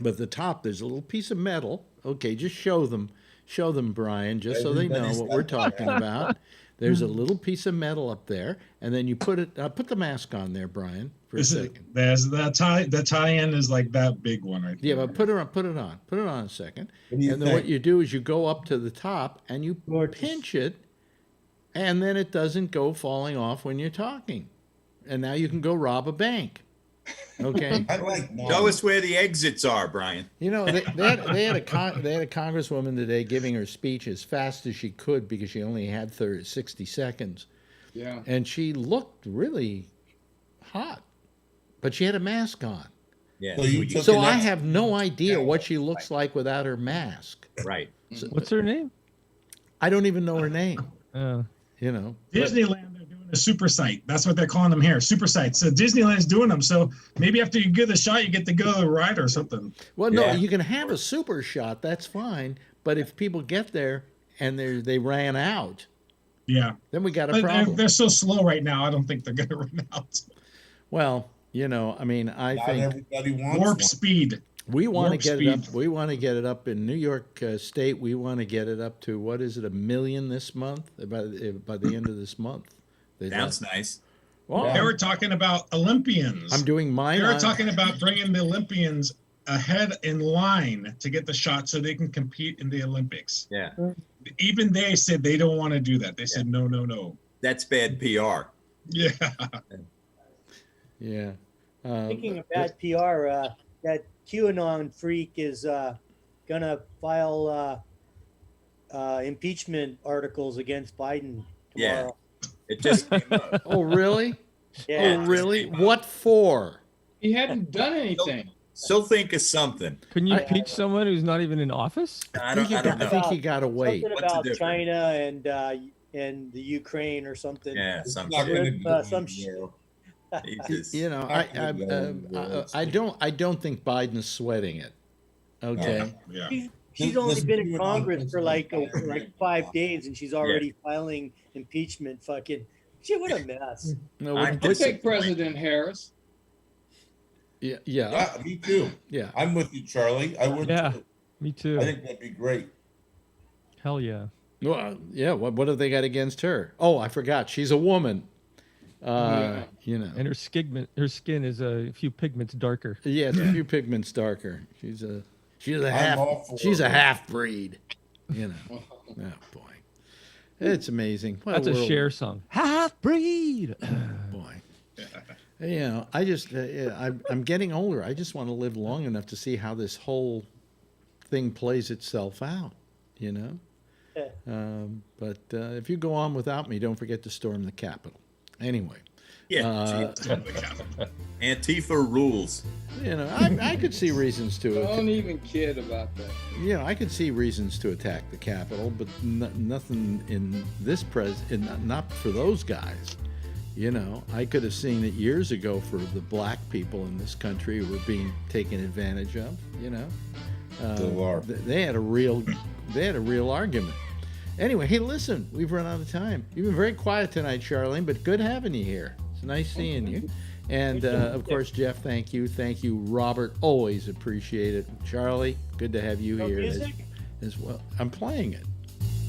But at the top, there's a little piece of metal. Okay, just show them Show them, Brian, just so they know what we're talking about. There's a little piece of metal up there, and then you put it. Put the mask on there, Brian, for a second. There's the tie. The tie-in is like that big one right there. Yeah, but put it on. Put it on a second. And then what you do is you go up to the top and you pinch it, and then it doesn't go falling off when you're talking. And now you can go rob a bank. Okay. Show us where the exits are, Brian. You know, they had a congresswoman today giving her speech as fast as she could because she only had 60 seconds. Yeah. And she looked really hot, but she had a mask on. Yeah. So I have no idea what she looks like without her mask. Right. So, what's her name? I don't even know her name. You know. Disneyland. A super site. That's what they're calling them here. Super sites. So Disneyland's doing them. So maybe after you give the shot, you get to go the ride or something. Well, no, you can have a super shot. That's fine. But if people get there and they ran out, then we got a problem. They're so slow right now. I don't think they're going to run out. Well, you know, I mean, I think everybody wants warp speed. We want to get speed. it up. We want to get it up in New York State. We want to get it up to what is it, 1 million this month? By the end of this month. Sounds nice. Well, they were talking about Olympians. I'm doing mine. They were talking about bringing the Olympians ahead in line to get the shot so they can compete in the Olympics. Yeah. Even they said they don't want to do that. They said no, no, no. That's bad PR. Yeah. Yeah. Speaking of bad PR, that QAnon freak is gonna file impeachment articles against Biden tomorrow. Yeah. It just came up. Oh, really? Yeah. Oh, really? What for? He hadn't done anything. So think of something. Can you impeach someone who's not even in office? I don't know. I think you got to wait. Something about China and the Ukraine or something. Yeah, something. Some shit. You know, I don't think Biden's sweating it. Okay. Yeah. She's only been in Congress for like 5 days, and she's already filing impeachment. Fucking shit! What a mess. No, I'd take President Harris. Yeah. Me too. Yeah. I'm with you, Charlie. I would. Yeah. Too. Me too. I think that'd be great. Hell yeah. Well, yeah. What have they got against her? Oh, I forgot. She's a woman. You know, and her skin is a few pigments darker. Yeah, it's a few pigments darker. She's a half breed. You know. Oh boy, it's amazing. What That's a Cher song. Half breed. Boy. You know, I just I'm getting older. I just want to live long enough to see how this whole thing plays itself out. You know. But if you go on without me, don't forget to storm the Capitol. Anyway. Yeah. Antifa rules. You know, I could see reasons to it. Don't even kid about that. You know, I could see reasons to attack the Capitol, but nothing in this not for those guys. You know, I could have seen it years ago for the black people in this country who were being taken advantage of. You know, Still are. They had a real argument. Anyway, hey, listen, we've run out of time. You've been very quiet tonight, Charlene, but good having you here. It's nice seeing you. And, of course, Jeff, thank you. Thank you, Robert. Always appreciate it. Charlie, good to have you here as well. I'm playing it.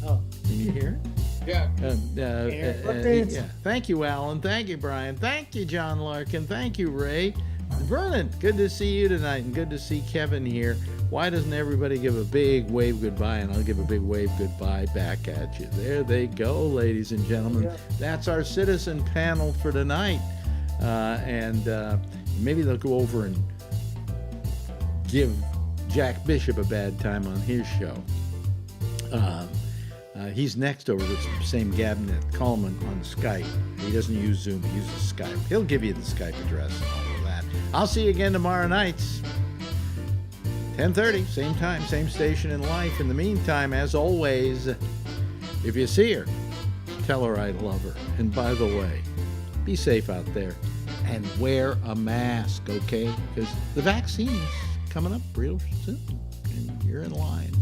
Oh. Can you hear it? Yeah. Yeah. Thank you, Alan. Thank you, Brian. Thank you, John Larkin. Thank you, Ray. Vernon, good to see you tonight, and good to see Kevin here. Why doesn't everybody give a big wave goodbye? And I'll give a big wave goodbye back at you. There they go, ladies and gentlemen. Yeah. That's our citizen panel for tonight. And maybe they'll go over and give Jack Bishop a bad time on his show. He's next over the same Gabnet. Call him on Skype. He doesn't use Zoom. He uses Skype. He'll give you the Skype address and all of that. I'll see you again tomorrow night. 10:30, same time, same station in life. In the meantime, as always, if you see her, tell her I love her. And by the way, be safe out there and wear a mask, okay? Because the vaccine is coming up real soon, and you're in line.